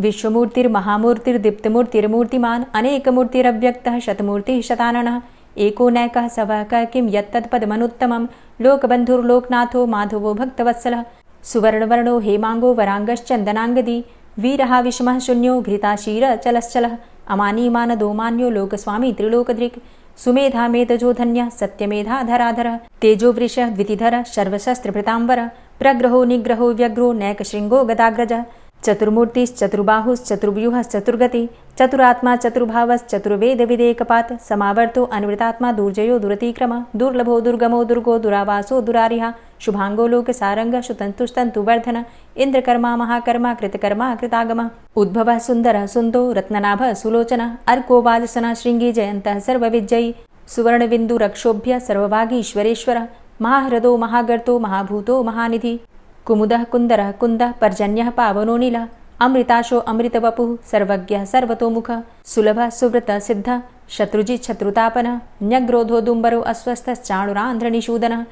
विश्वमूर्तिर्महामूर्तिर्दीप्तमूर्तिर्मूर्तिमान् अनेकमूर्तिरव्यक्तः शतमूर्तिः शताननः एको नैकः सवः किं यत्तत्पदमनुत्तमं लोकबन्धुर्लोकनाथो माधवो भक्तवत्सलः सुवर्णवर्णो हेमाङ्गो वराङ्गश्चन्दनाङ्गदी वीरः विषमः शून्यो घृताशीरचलश्चलः अमानीमानदो मान्यो लोकस्वामी त्रिलोकधृक् सुमेधा मेधजो धन्यः सत्यमेधा धराधरः तेजो वृषः द्वितिधरः सर्वशस्त्रभृताम्बरः प्रग्रहो निग्रहो व्यग्रो नैकशृङ्गो गदाग्रजः चतुर्मूर्तिश्चतुर्बाहुश्चतुर्व्यूहश्चतुर्गति चतुरात्मा चतुर्भावश्चतुर्वेदविदेकपात् समावर्तो अनिवृतात्मा दुर्जयो दुरतिक्रमः दुर्लभो दुर्गमो दुर्गो दुरावासो दुरारिहा शुभाङ्गो लोकसारङ्गः शुतन्तुस्तन्तुवर्धन इन्द्रकर्मा महाकर्मा कृतकर्मा कृतागमः उद्भवः सुन्दरः सुन्दो रत्ननाभः सुलोचनः अर्को वाजसनः शृङ्गी जयन्तः सर्वविजयी सुवर्णबिन्दुरक्षोभ्य सर्वभागीश्वरेश्वरः महाह्रदो महागर्तो महाभूतो महानिधि कुमुदः कुन्दरः कुन्दः पर्जन्यः पावनो नीलः अमृताशो अमृतवपुः सर्वज्ञः सर्वतोमुखः सुलभः सुव्रतः सिद्धः शत्रुजित् शत्रुतापनः न्यग्रोधो दुम्बरो अस्वस्थश्चाणुरान्ध्रनिषूदनः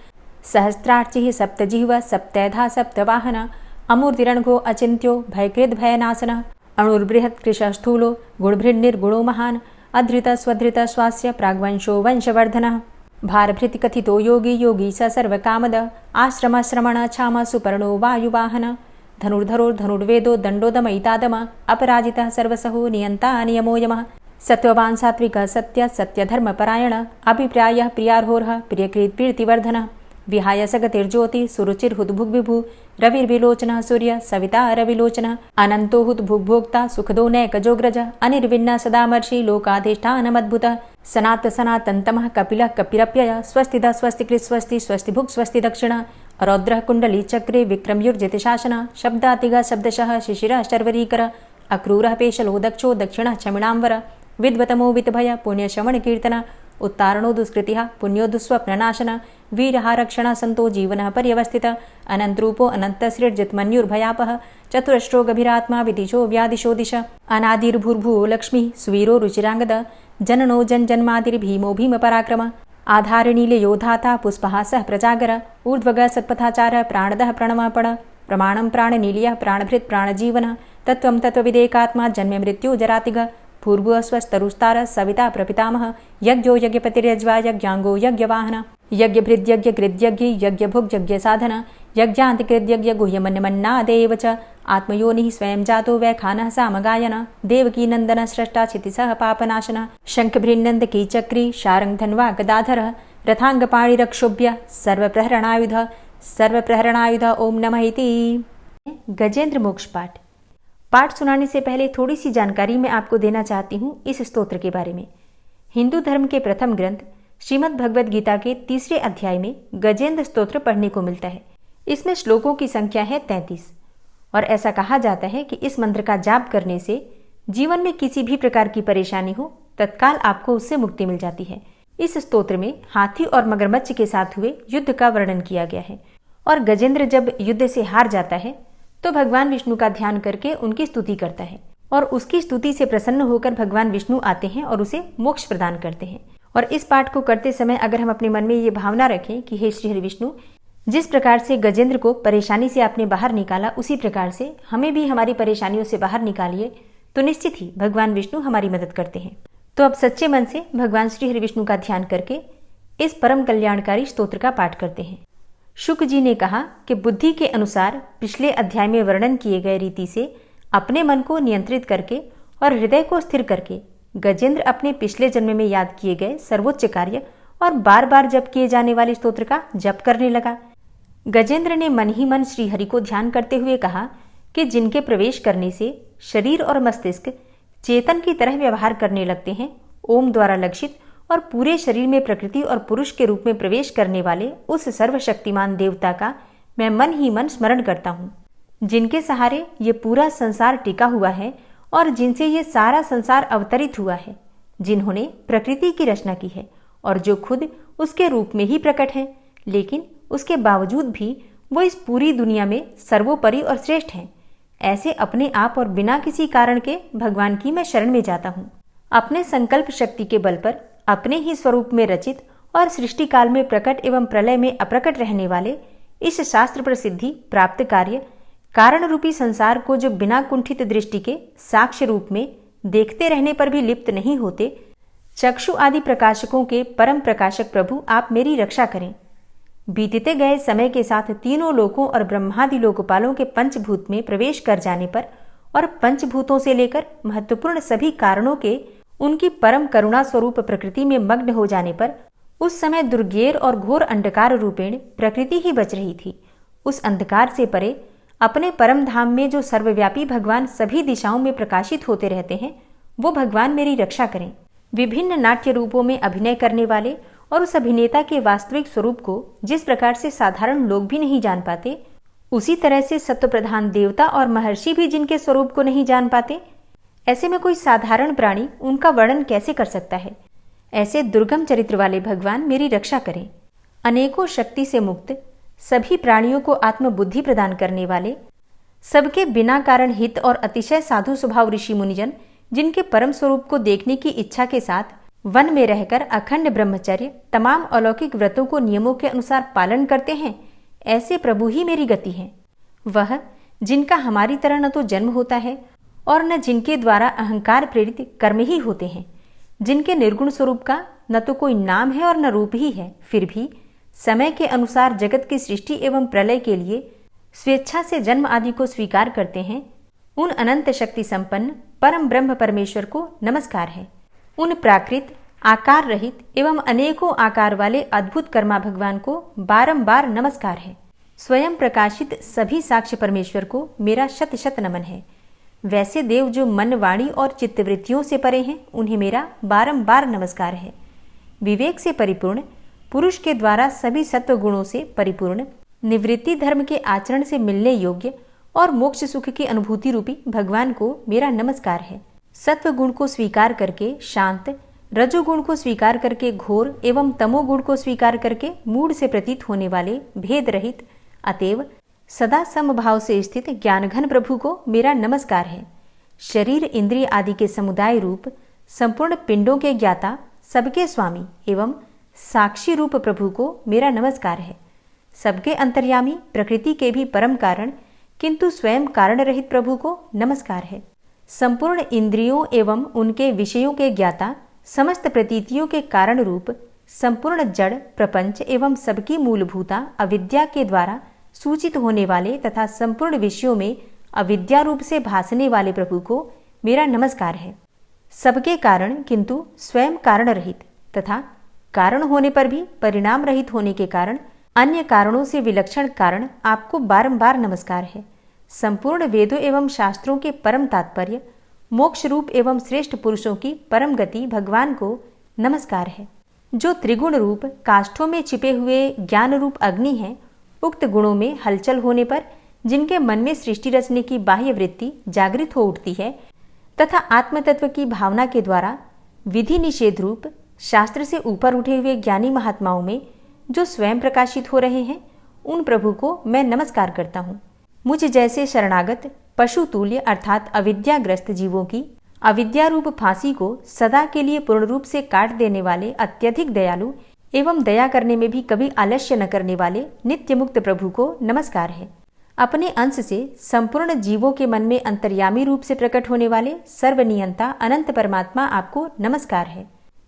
सहस्रार्चिः सप्तजिह्वः सप्तैधा सप्तवाहनः अमूर्तिरणघो अचिन्त्यो भयकृद्भयनाशनः अणुर्बृहत् कृशस्थूलो गुणभृन्निर्गुणो महान् अधृतः स्वधृतः स्वास्य प्राग्वंशो वंशवर्धनः भारभृतिकथितो योगी योगी स सर्वकामद आश्रमश्रमण क्षाम सुपर्णो वायुवाहन धनुर्धरोर्धनुर्वेदो दण्डोदमयितादम अपराजितः सर्वसहो नियन्ता नियमो यमः सत्त्ववान् सात्विकः सत्य सत्यधर्मपरायण अभिप्रायः प्रियार्होर्ह प्रियकृत्प्रीतिवर्धनः विहाय सगतिर्ज्योति सुरुचिर्हुद्भुग्विभु रविर्विलोचनः सूर्य सविता रविलोचनः अनन्तो हुद्भुग्भोक्ता सुखदो नैकजोग्रज अनिर्विण्ण सदामर्षि लोकाधिष्ठानमद्भुतः सनात सनातन्तमः कपिलः कपिरप्यय स्वस्तिदा स्वस्तिकृत् स्वस्ति स्वस्तिभुक् स्वस्ति दक्षिण रौद्रः कुण्डली चक्रे विक्रमयुर्जित शासन शब्दातिग शब्दशः शिशिरः शर्वरीकर अक्रूरः पेशलो दक्षो दक्षिणः क्षमिणाम्बर विद्वतमो वितभय पुण्यश्रवण कीर्तन उत्तारणो दुष्कृतिः पुण्यो दुःस्वप्ननाशन वीरहारक्षण संतो जीवनः पर्यवस्थित अनन्तरूपो अनन्तसृर्जित मन्युर्भयापः चतुरश्रो गभीरात्मा विदिशो व्यादिशो दिश अनादिर्भूर्भुवो लक्ष्मी सुवीरो रुचिरांगद जननो जन्मादिर्भीमो भीम पराक्रम आधारणीले योधाता पुष्पहासः प्रजागर ऊर्ध्वग सत्पथाचार प्राणदः प्रणमापण प्रमाणं प्राणनीलियः प्राणभृत् प्राणजीवन तत्त्वं तत्त्वविदेकात्मा जन्म मृत्यु जरातिग पूर्व स्वस्तरुस्तार सविता प्रपितामह यज्ञो यज्ञपतिर्यज्वा यज्ञांगो यज्ञवाहन यज्ञभृद्यज्ञ कृद्यज्ञ यज्ञभुग् यज्ञ साधन यज्ञान्तिकृद्यज्ञ गुह्यमन्यमन्नादेव च आत्मयोनिः स्वयं जातो वैखानः सामगायन देवकी नंदन स्रष्टा क्षितिसः पापनाशन शंखभृन्नन्द कीचक्री शारंग धन्वा गदाधर रथांगपाणिरक्षोभ्य सर्वप्रहरणायुध ओम नमः इति। गजेंद्र मोक्ष पाठ। पाठ सुनाने से पहले थोड़ी सी जानकारी मैं आपको देना चाहती हूँ इस स्तोत्र के बारे में। हिंदू धर्म के प्रथम ग्रंथ श्रीमद् भगवद गीता के 3 अध्याय में गजेंद्र स्तोत्र पढ़ने को मिलता है। इसमें श्लोकों की संख्या है 33 और ऐसा कहा जाता है कि इस मंत्र का जाप करने से जीवन में किसी भी प्रकार की परेशानी हो तत्काल आपको उससे मुक्ति मिल जाती है। इस स्तोत्र में हाथी और मगरमच्छ के साथ हुए युद्ध का वर्णन किया गया है और गजेंद्र जब युद्ध से हार जाता है तो भगवान विष्णु का ध्यान करके उनकी स्तुति करता है और उसकी स्तुति से प्रसन्न होकर भगवान विष्णु आते हैं और उसे मोक्ष प्रदान करते हैं। और इस पाठ को करते समय अगर हम अपने मन में ये भावना रखें कि हे श्री हरि विष्णु, जिस प्रकार से गजेंद्र को परेशानी से आपने बाहर निकाला उसी प्रकार से हमें भी हमारी परेशानियों से बाहर निकालिए, तो निश्चित ही भगवान विष्णु हमारी मदद करते हैं। तो अब सच्चे मन से भगवान श्री हरि विष्णु का ध्यान करके इस परम कल्याणकारी स्तोत्र का पाठ करते हैं। शुक जी ने कहा कि बुद्धि के अनुसार पिछले अध्याय में वर्णन किए गए रीति से अपने मन को नियंत्रित करके और हृदय को स्थिर करके गजेंद्र अपने पिछले जन्म में याद किए गए सर्वोच्च कार्य और बार बार जप किए जाने वाले स्तोत्र का जप करने लगा। गजेंद्र ने मन ही मन श्री हरि को ध्यान करते हुए कहा कि जिनके प्रवेश करने से शरीर और मस्तिष्क चेतन की तरह व्यवहार करने लगते हैं, ओम द्वारा लक्षित और पूरे शरीर में प्रकृति और पुरुष के रूप में प्रवेश करने वाले उस सर्वशक्तिमान देवता का मैं मन ही मन स्मरण करता हूँ, जिनके सहारे ये पूरा संसार टिका हुआ है और जिनसे ये सारा संसार अवतरित हुआ है, जिन्होंने प्रकृति की रचना की है और जो खुद उसके रूप में ही प्रकट है, लेकिन उसके बावजूद भी वो इस पूरी दुनिया में सर्वोपरि और श्रेष्ठ हैं। ऐसे अपने आप और बिना किसी कारण के भगवान की मैं शरण में जाता हूँ। अपने संकल्प शक्ति के बल पर अपने ही स्वरूप में रचित और सृष्टि काल में प्रकट एवं प्रलय में अप्रकट रहने वाले इस शास्त्र प्रसिद्धि प्राप्त कार्य कारण रूपी संसार को जो बिना कुंठित दृष्टि के साक्ष्य रूप में देखते रहने पर भी लिप्त नहीं होते, चक्षु आदि प्रकाशकों के परम प्रकाशक प्रभु आप मेरी रक्षा करें। बीतते गए समय के साथ तीनों लोकों और ब्रह्मादि लोकपालों के पंचभूत में प्रवेश कर जाने पर और पंचभूतों से लेकर महत्वपूर्ण सभी कारणों के उनकी परम करुणा स्वरूप प्रकृति में मग्न हो जाने पर उस समय दुर्गेर और घोर अंधकार रूपेण प्रकृति ही बच रही थी। उस अंधकार से परे अपने परम धाम में जो सर्वव्यापी भगवान सभी दिशाओं में प्रकाशित होते रहते हैं, वो भगवान मेरी रक्षा करें। विभिन्न नाट्य रूपों में अभिनय करने वाले और उस अभिनेता के वास्तविक स्वरूप को जिस प्रकार से साधारण लोग भी नहीं जान पाते, उसी तरह से सत्व प्रधान देवता और महर्षि भी जिनके स्वरूप को नहीं जान पाते, ऐसे में कोई साधारण प्राणी उनका वर्णन कैसे कर सकता है। ऐसे दुर्गम चरित्र वाले भगवान मेरी रक्षा करें। अनेकों शक्ति से मुक्त, सभी प्राणियों को आत्मबुद्धि प्रदान करने वाले, सबके बिना कारण हित और अतिशय साधु स्वभाव ऋषि मुनिजन जिनके परम स्वरूप को देखने की इच्छा के साथ वन में रहकर अखंड ब्रह्मचर्य तमाम अलौकिक व्रतों को नियमों के अनुसार पालन करते हैं, ऐसे प्रभु ही मेरी गति है। वह जिनका हमारी तरह न तो जन्म होता है और न जिनके द्वारा अहंकार प्रेरित कर्म ही होते हैं, जिनके निर्गुण स्वरूप का न तो कोई नाम है और न रूप ही है, फिर भी समय के अनुसार जगत की सृष्टि एवं प्रलय के लिए स्वेच्छा से जन्म आदि को स्वीकार करते हैं, उन अनंत शक्ति संपन्न परम ब्रह्म परमेश्वर को नमस्कार है। उन प्राकृत आकार रहित एवं अनेकों आकार वाले अद्भुत कर्मा भगवान को बारंबार नमस्कार है। स्वयं प्रकाशित सभी साक्ष्य परमेश्वर को मेरा शत शत नमन है। वैसे देव जो मन वाणी और चित्तवृत्तियों से परे हैं, उन्हें मेरा बारंबार नमस्कार है। विवेक से परिपूर्ण, पुरुष के द्वारा सभी सत्व गुणों से परिपूर्ण, निवृत्ति धर्म के आचरण से मिलने योग्य और मोक्ष सुख की अनुभूति रूपी भगवान को मेरा नमस्कार है। सत्व गुण को स्वीकार करके शांत, रजोगुण को स्वीकार करके घोर एवं तमोगुण को स्वीकार करके मूढ़ से प्रतीत होने वाले भेद रहित, अतएव सदा समभाव से स्थित ज्ञानघन प्रभु को मेरा नमस्कार है। शरीर इंद्रिय आदि के समुदाय रूप संपूर्ण पिंडों के ज्ञाता, सबके स्वामी एवं साक्षी रूप प्रभु को मेरा नमस्कार है। सबके अंतर्यामी, प्रकृति के भी परम कारण किंतु स्वयं कारण रहित प्रभु को नमस्कार है। संपूर्ण इंद्रियों एवं उनके विषयों के ज्ञाता, समस्त प्रतीतियों के कारण रूप संपूर्ण जड़ प्रपंच एवं सबकी मूलभूता अविद्या के द्वारा सूचित होने वाले तथा संपूर्ण विषयों में अविद्या रूप से भासने वाले प्रभु को मेरा नमस्कार है। सबके कारण किंतु स्वयं कारण रहित तथा कारण होने पर भी परिणाम रहित होने के कारण अन्य कारणों से विलक्षण कारण आपको बारंबार नमस्कार है। संपूर्ण वेदों एवं शास्त्रों के परम तात्पर्य, मोक्ष रूप एवं श्रेष्ठ पुरुषों की परम गति भगवान को नमस्कार है। जो त्रिगुण रूप काष्ठों में छिपे हुए ज्ञान रूप अग्नि है, उक्त गुणों में हलचल होने पर जिनके मन में सृष्टि रचने की बाह्य वृत्ति जागृत हो उठती है तथा आत्मतत्व की भावना के द्वारा विधि निषेध रूप शास्त्र से ऊपर उठे हुए ज्ञानी महात्माओं में जो स्वयं प्रकाशित हो रहे हैं, उन प्रभु को मैं नमस्कार करता हूँ। मुझ जैसे शरणागत पशु तुल्य अर्थात अविद्याग्रस्त जीवों की अविद्या रूप फांसी को सदा के लिए पूर्ण रूप से काट देने वाले अत्यधिक दयालु एवं दया करने में भी कभी आलस्य न करने वाले नित्य मुक्त प्रभु को नमस्कार है। अपने अंश से संपूर्ण जीवों के मन में अंतर्यामी रूप से प्रकट होने वाले सर्वनियंता अनंत परमात्मा आपको नमस्कार है।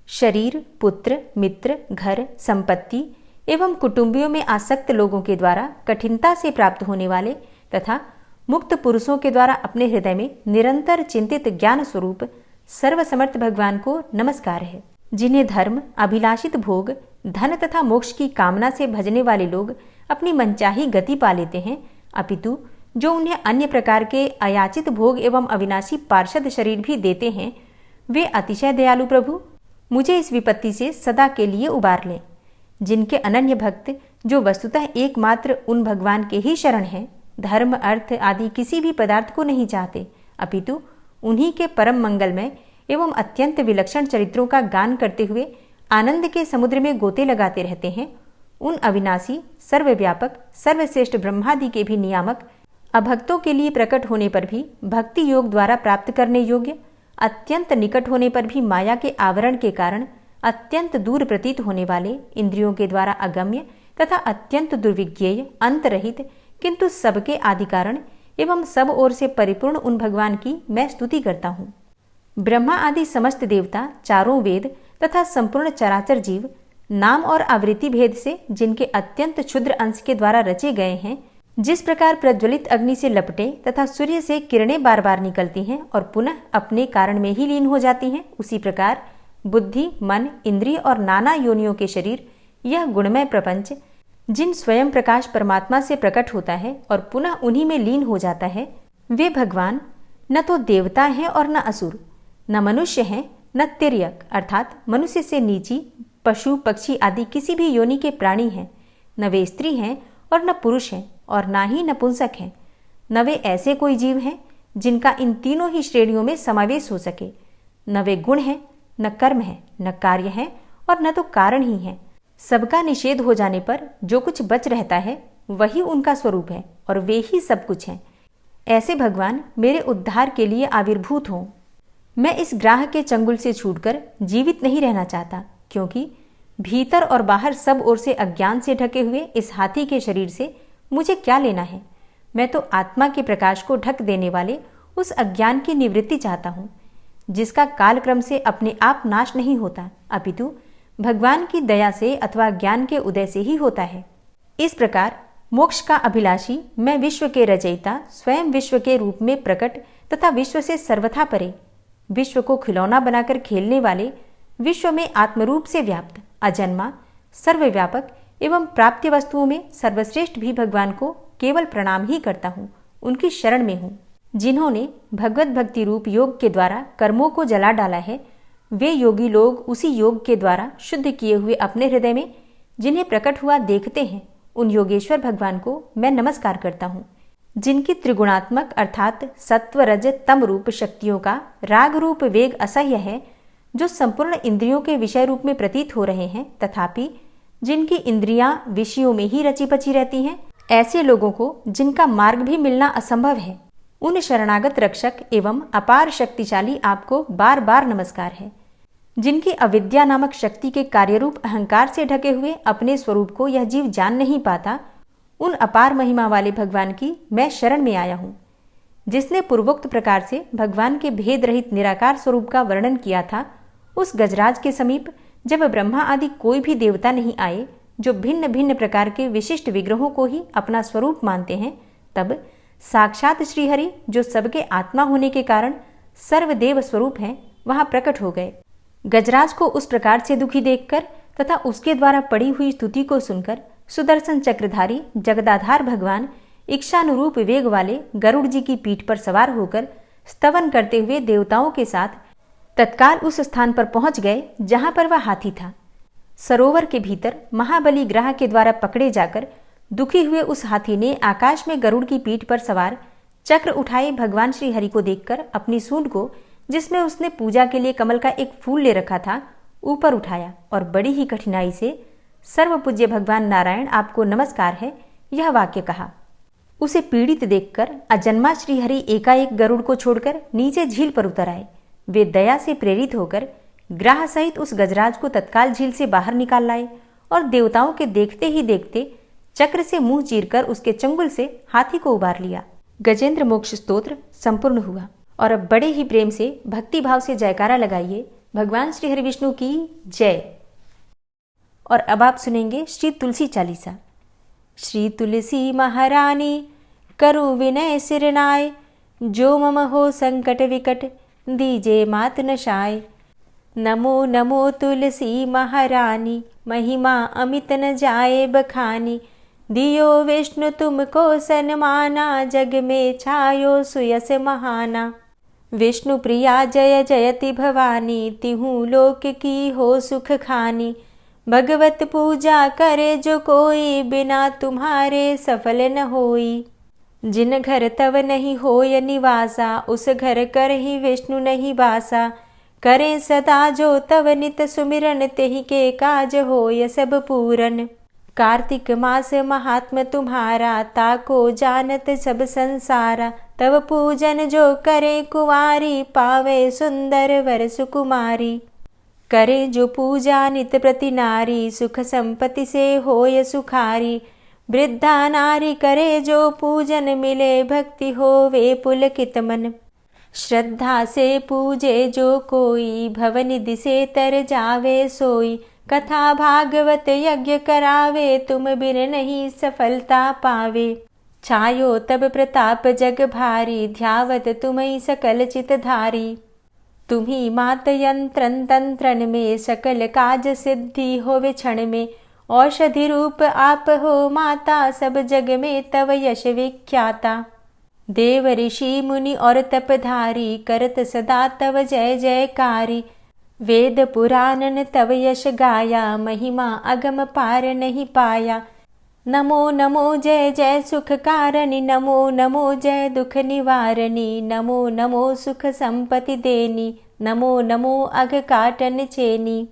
शरीर, पुत्र, मित्र, घर, संपत्ति एवं कुटुंबियों में आसक्त लोगों के द्वारा कठिनता से प्राप्त होने वाले तथा मुक्त पुरुषों के द्वारा अपने हृदय में निरंतर चिंतित ज्ञान स्वरूप सर्वसमर्थ भगवान को नमस्कार है। जिन्हें धर्म, अभिलाषित भोग, धन तथा मोक्ष की कामना से भजने वाले लोग अपनी मनचाही गति पा लेते हैं, अपितु जो उन्हें अन्य प्रकार के अयाचित भोग एवं अविनाशी पार्षद शरीर भी देते हैं, वे अतिशय दयालु प्रभु मुझे इस विपत्ति से सदा के लिए उबार लें। जिनके अनन्य भक्त जो वस्तुतः एकमात्र उन भगवान के ही शरण हैं, धर्म, अर्थ आदि किसी भी पदार्थ को नहीं चाहते, अपितु उन्हीं के परम मंगलमय एवं अत्यंत विलक्षण चरित्रों का गान करते हुए आनंद के समुद्र में गोते लगाते रहते हैं, उन अविनाशी, सर्वव्यापक, सर्वश्रेष्ठ ब्रह्मादि के भी नियामक, अभक्तों के लिए प्रकट होने पर भी भक्ति योग द्वारा प्राप्त करने योग्य, अत्यंत निकट होने पर भी माया के आवरण के कारण अत्यंत दूर प्रतीत होने वाले, इंद्रियों के द्वारा अगम्य तथा अत्यंत दुर्विज्ञेय, अंत रहित किंतु सबके आदि कारण एवं सब ओर से परिपूर्ण उन भगवान की मैं स्तुति करता हूँ। ब्रह्मा आदि समस्त देवता, चारों वेद तथा संपूर्ण चराचर जीव नाम और आवृत्ति भेद से जिनके अत्यंत क्षुद्र अंश के द्वारा रचे गए हैं, जिस प्रकार प्रज्वलित अग्नि से लपटे तथा सूर्य से किरणें बार बार निकलती हैं और पुनः अपने कारण में ही लीन हो जाती हैं, उसी प्रकार बुद्धि, मन, इंद्रिय और नाना योनियों के शरीर, यह गुणमय प्रपंच जिन स्वयं प्रकाश परमात्मा से प्रकट होता है और पुनः उन्हीं में लीन हो जाता है, वे भगवान न तो देवता हैं और न असुर, न मनुष्य हैं न तिर्यक अर्थात मनुष्य से नीची, पशु पक्षी आदि किसी भी योनि के प्राणी हैं, न वे स्त्री हैं और न पुरुष हैं और न ही नपुंसक हैं, न वे ऐसे कोई जीव हैं जिनका इन तीनों ही श्रेणियों में समावेश हो सके, न वे गुण हैं, न कर्म है, न कार्य है और न तो कारण ही है। सबका निषेध हो जाने पर जो कुछ बच रहता है वही उनका स्वरूप है और वे ही सब कुछ हैं। ऐसे भगवान मेरे उद्धार के लिए आविर्भूत हों। मैं इस ग्राह के चंगुल से छूटकर जीवित नहीं रहना चाहता, क्योंकि भीतर और बाहर सब ओर से अज्ञान से ढके हुए इस हाथी के शरीर से मुझे क्या लेना है। मैं तो आत्मा के प्रकाश को ढक देने वाले उस अज्ञान की निवृत्ति चाहता हूँ, जिसका कालक्रम से अपने आप नाश नहीं होता, अपितु भगवान की दया से अथवा ज्ञान के उदय से ही होता है। इस प्रकार मोक्ष का अभिलाषी मैं विश्व के रचयिता, स्वयं विश्व के रूप में प्रकट तथा विश्व से सर्वथा परे, विश्व को खिलौना बनाकर खेलने वाले, विश्व में आत्मरूप से व्याप्त, अजन्मा, सर्वव्यापक एवं प्राप्य वस्तुओं में सर्वश्रेष्ठ भी भगवान को केवल प्रणाम ही करता हूँ, उनकी शरण में हूँ। जिन्होंने भगवत भक्ति रूप योग के द्वारा कर्मों को जला डाला है, वे योगी लोग उसी योग के द्वारा शुद्ध किए हुए अपने हृदय में जिन्हें प्रकट हुआ देखते हैं, उन योगेश्वर भगवान को मैं नमस्कार करता हूँ, जिनकी त्रिगुणात्मक अर्थात सत्व रज तम रूप शक्तियों का राग रूप वेग असह्य है, जो संपूर्ण इंद्रियों के विषय रूप में प्रतीत हो रहे हैं, तथापि जिनकी इंद्रियां विषयों में ही रची पची रहती हैं। ऐसे लोगों को जिनका मार्ग भी मिलना असंभव है, उन शरणागत रक्षक एवं अपार शक्तिशाली आपको बार बार नमस्कार है। जिनकी अविद्या नामक शक्ति के कार्यरूप अहंकार से ढके हुए अपने स्वरूप को यह जीव जान नहीं पाता, उन अपार महिमा वाले भगवान की मैं शरण में आया हूँ। जिसने पूर्वोक्त प्रकार से भगवान के भेद रहित निराकार स्वरूप का वर्णन किया था, उस गजराज के समीप जब ब्रह्मा आदि कोई भी देवता नहीं आए, जो भिन्न भिन्न प्रकार के विशिष्ट विग्रहों को ही अपना स्वरूप मानते हैं, तब साक्षात श्रीहरि, जो सबके आत्मा होने के कारण सर्वदेव स्वरूप हैं, वहां प्रकट हो गए। गजराज को उस प्रकार से दुखी देखकर तथा उसके द्वारा पड़ी हुई स्तुति को सुनकर सुदर्शन चक्रधारी जगदाधार भगवान इच्छानुरूप वेग वाले गरुड़ जी की पीठ पर सवार होकर स्तवन करते हुए देवताओं के साथ तत्काल उस स्थान पर पहुंच गए जहां पर वह हाथी था। सरोवर के भीतर महाबली ग्रह के द्वारा पकड़े जाकर दुखी हुए उस हाथी ने आकाश में गरुड़ की पीठ पर सवार चक्र उठाए भगवान श्री हरि को देखकर अपनी सूंड को, जिसमें उसने पूजा के लिए कमल का एक फूल ले रखा था, ऊपर उठाया और बड़ी ही कठिनाई से सर्वपूज्य भगवान नारायण आपको नमस्कार है, यह वाक्य कहा। उसे पीड़ित देखकर अजन्मा श्रीहरि एकाएक गरुड़ को छोड़कर नीचे झील पर उतर आए। वे दया से प्रेरित होकर ग्राह सहित उस गजराज को तत्काल झील से बाहर निकाल लाए और देवताओं के देखते ही देखते चक्र से मुंह चीरकर उसके चंगुल से हाथी को उबार लिया। गजेंद्र मोक्ष स्तोत्र संपूर्ण हुआ। और अब बड़े ही प्रेम से भक्ति भाव से जयकारा लगाइए, भगवान श्री हरि विष्णु की जय। और अब आप सुनेंगे श्री तुलसी चालीसा। श्री तुलसी महारानी करु विनय सिरनाय, जो मम हो संकट विकट दीजे मात नशाय। नमो नमो तुलसी महारानी, महिमा अमित न जाए बखानी। दियो विष्णु तुमको सन्माना, जग में छायो सुयस महाना। विष्णु प्रिया जय जयति भवानी, तिहु लोक की हो सुख खानी। भगवत पूजा करे जो कोई, बिना तुम्हारे सफल न होई। जिन घर तव नहीं होय निवासा, उस घर कर ही विष्णु नहीं बासा। करें सदा जो तव नित सुमिरन, तेहि के काज होय सब पूरन। कार्तिक मास महात्म तुम्हारा, ताको जानत सब संसारा। तव पूजन जो करे कुंवारी, पावे सुंदर वर सुकुमारी। करे जो पूजा नित प्रति नारी, सुख संपत्ति से होय सुखारी। वृद्धा नारी करे जो पूजन, मिले भक्ति होवे पुलकित मन। श्रद्धा से पूजे जो कोई, भवनिधि से तर जावे सोई। कथा भागवत यज्ञ करावे, तुम बिन नहीं सफलता पावे। छायो तब प्रताप जग भारी, ध्यावत तुम्हीं सकल चित धारी। तुम्ही मात यंत्रन तंत्रन में, सकल काज सिद्धि होवे क्षण में। औषधि रूप आप हो माता, सब जग में तव यश विख्याता। देव ऋषि मुनि और तपधारी, करत सदा तव जय जयकारी। वेद पुराणन तव यश गाया, महिमा अगम पार नहीं पाया। नमो नमो जय जय सुख कारणी, नमो नमो जय दुख निवारणी। नमो नमो सुख संपत्ति देनी, नमो नमो अघ काटन चेनी।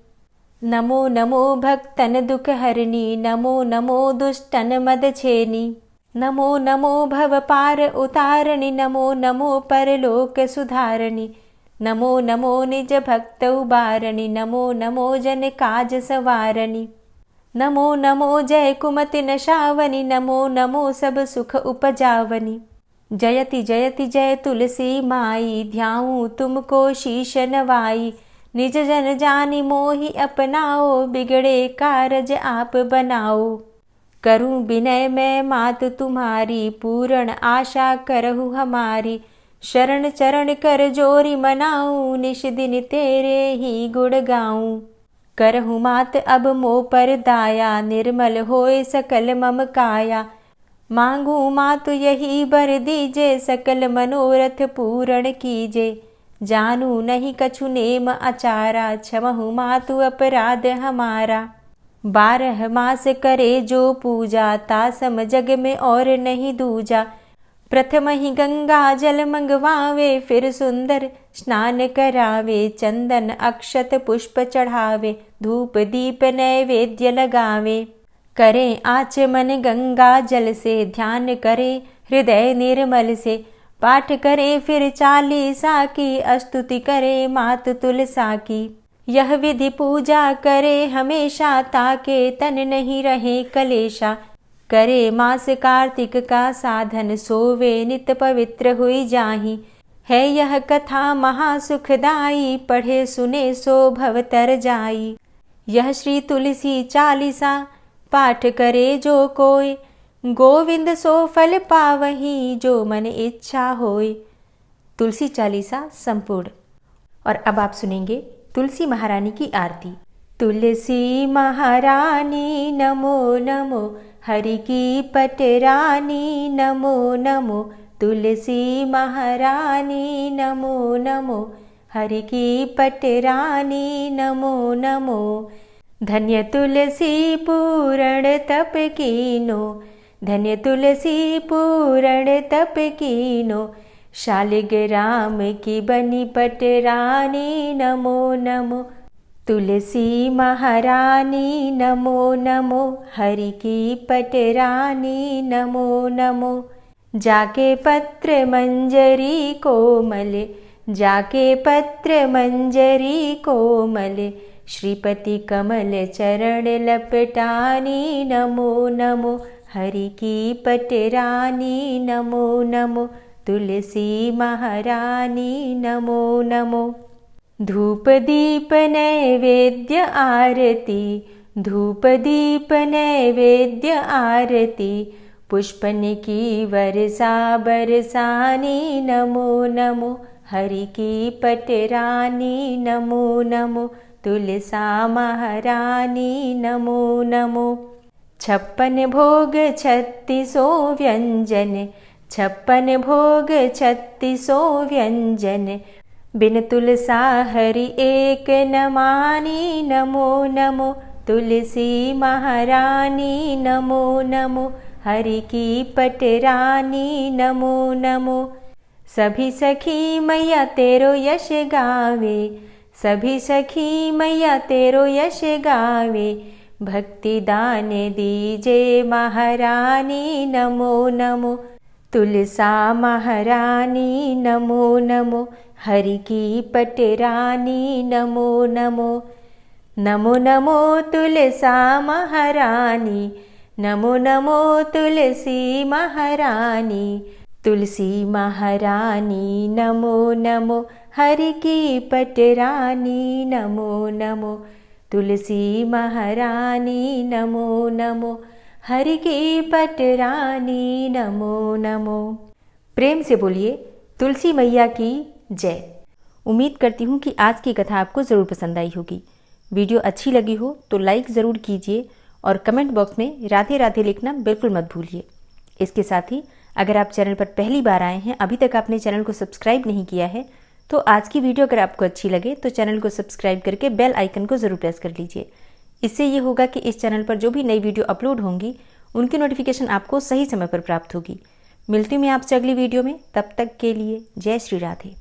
नमो नमो भक्तन दुख हरणी, नमो नमो दुष्टन मद छेनी। नमो नमो भव पार उतारणी, नमो नमो परलोक सुधारणी। नमो नमो निज भक्त उबारणी, नमो नमो जन काज सवारणी। नमो नमो जय कुमति नशावनी, नमो नमो सब सुख उपजावनी। जयति जयति जय तुलसी माई, ध्याऊं तुमको शीश नवाई। निज जन जानि मोहि अपनाओ, बिगड़े कारज आप बनाओ। करूं विनय मैं मात तुम्हारी, पूर्ण आशा करहु हमारी। शरण चरण कर जोरी मनाऊं, निश दिन तेरे ही गुण गाऊं। करहु मात अब मो पर दाया, निर्मल होए सकल मम काया। मांगू मातु यही बर दीजे, सकल मनोरथ पूर्ण कीजे। जानू नहीं कछु नेम आचारा, क्षमहु मातु अपराध हमारा। 12 मास करे जो पूजा, तासम जग में और नहीं दूजा। प्रथम ही गंगा जल मंगवावे, फिर सुंदर स्नान करावे। चंदन अक्षत पुष्प चढ़ावे, धूप दीप नैवेद्य लगावे। करें आचमन गंगा जल से, ध्यान करे हृदय निर्मल से। पाठ करे फिर 40 की, स्तुति करे मात तुलसा की। यह विधि पूजा करे हमेशा, ताके तन नहीं रहे कलेशा। करे मास कार्तिक का साधन, सोवे नित पवित्र हुई जाहि। है यह कथा महासुखदाई, पढ़े सुने सो भव तर जाई। यह श्री तुलसी 40 पाठ करे जो कोय, गोविंद सो फल पावही, जो मन इच्छा होय। तुलसी 40 संपूर्ण। और अब आप सुनेंगे तुलसी महारानी की आरती। तुलसी महारानी नमो नमो, हरि की पटरानी नमो नमो। तुलसी महारानी नमो नमो, हरि की पटरानी नमो नमो। धन्य तुलसी पूर्ण तप कीनो, धन्य तुलसी पूर्ण तप कीनो। शालिग्राम की बनी पटरानी नमो नमो। तुलसी महारानी नमो नमो, हरि की पटरानी नमो नमो। जाके पत्र मंजरी कोमल, जाके पत्र मंजरी कोमल। श्रीपति कमल चरण लपटानी नमो नमो, हरि की पटरानी नमो नमो। तुलसी महारानी नमो नमो। धूप दीप नैवेद्य आरती, धूप दीप नैवेद्य आरती। पुष्पन की वर्षा बरसानी नमो नमो, हरि की पटरानी नमो नमो। तुलसा महारानी नमो नमो। 56 भोग 36 व्यंजन, 56 भोग 36 व्यंजन। बिन तुलसा हरि एक न मानी नमो नमो। तुलसी महारानी नमो नमो, हरि की पटरानी नमो नमो। सभी सखी मैया तेरो यश गावे, सभी सखी मैया तेरो यश गावे। भक्ति दान दीजे महारानी नमो नमो। तुलसा महारानी नमो नमो, हरि की पटरानी नमो नमो। नमो नमो तुलसा महारानी, नमो नमो तुलसी महारानी। तुलसी महारानी नमो नमो, हरि की पटरानी नमो नमो। तुलसी महारानी नमो नमो, हरि की पटरानी नमो नमो। प्रेम से बोलिए तुलसी मैया की जय। उम्मीद करती हूँ कि आज की कथा आपको ज़रूर पसंद आई होगी। वीडियो अच्छी लगी हो तो लाइक ज़रूर कीजिए और कमेंट बॉक्स में राधे राधे लिखना बिल्कुल मत भूलिए। इसके साथ ही अगर आप चैनल पर पहली बार आए हैं, अभी तक आपने चैनल को सब्सक्राइब नहीं किया है, तो आज की वीडियो अगर आपको अच्छी लगे तो चैनल को सब्सक्राइब करके बेल आइकन को ज़रूर प्रेस कर लीजिए। इससे ये होगा कि इस चैनल पर जो भी नई वीडियो अपलोड होंगी उनकी नोटिफिकेशन आपको सही समय पर प्राप्त होगी। मिलती हूँ मैं आपसे अगली वीडियो में, तब तक के लिए जय श्री राधे।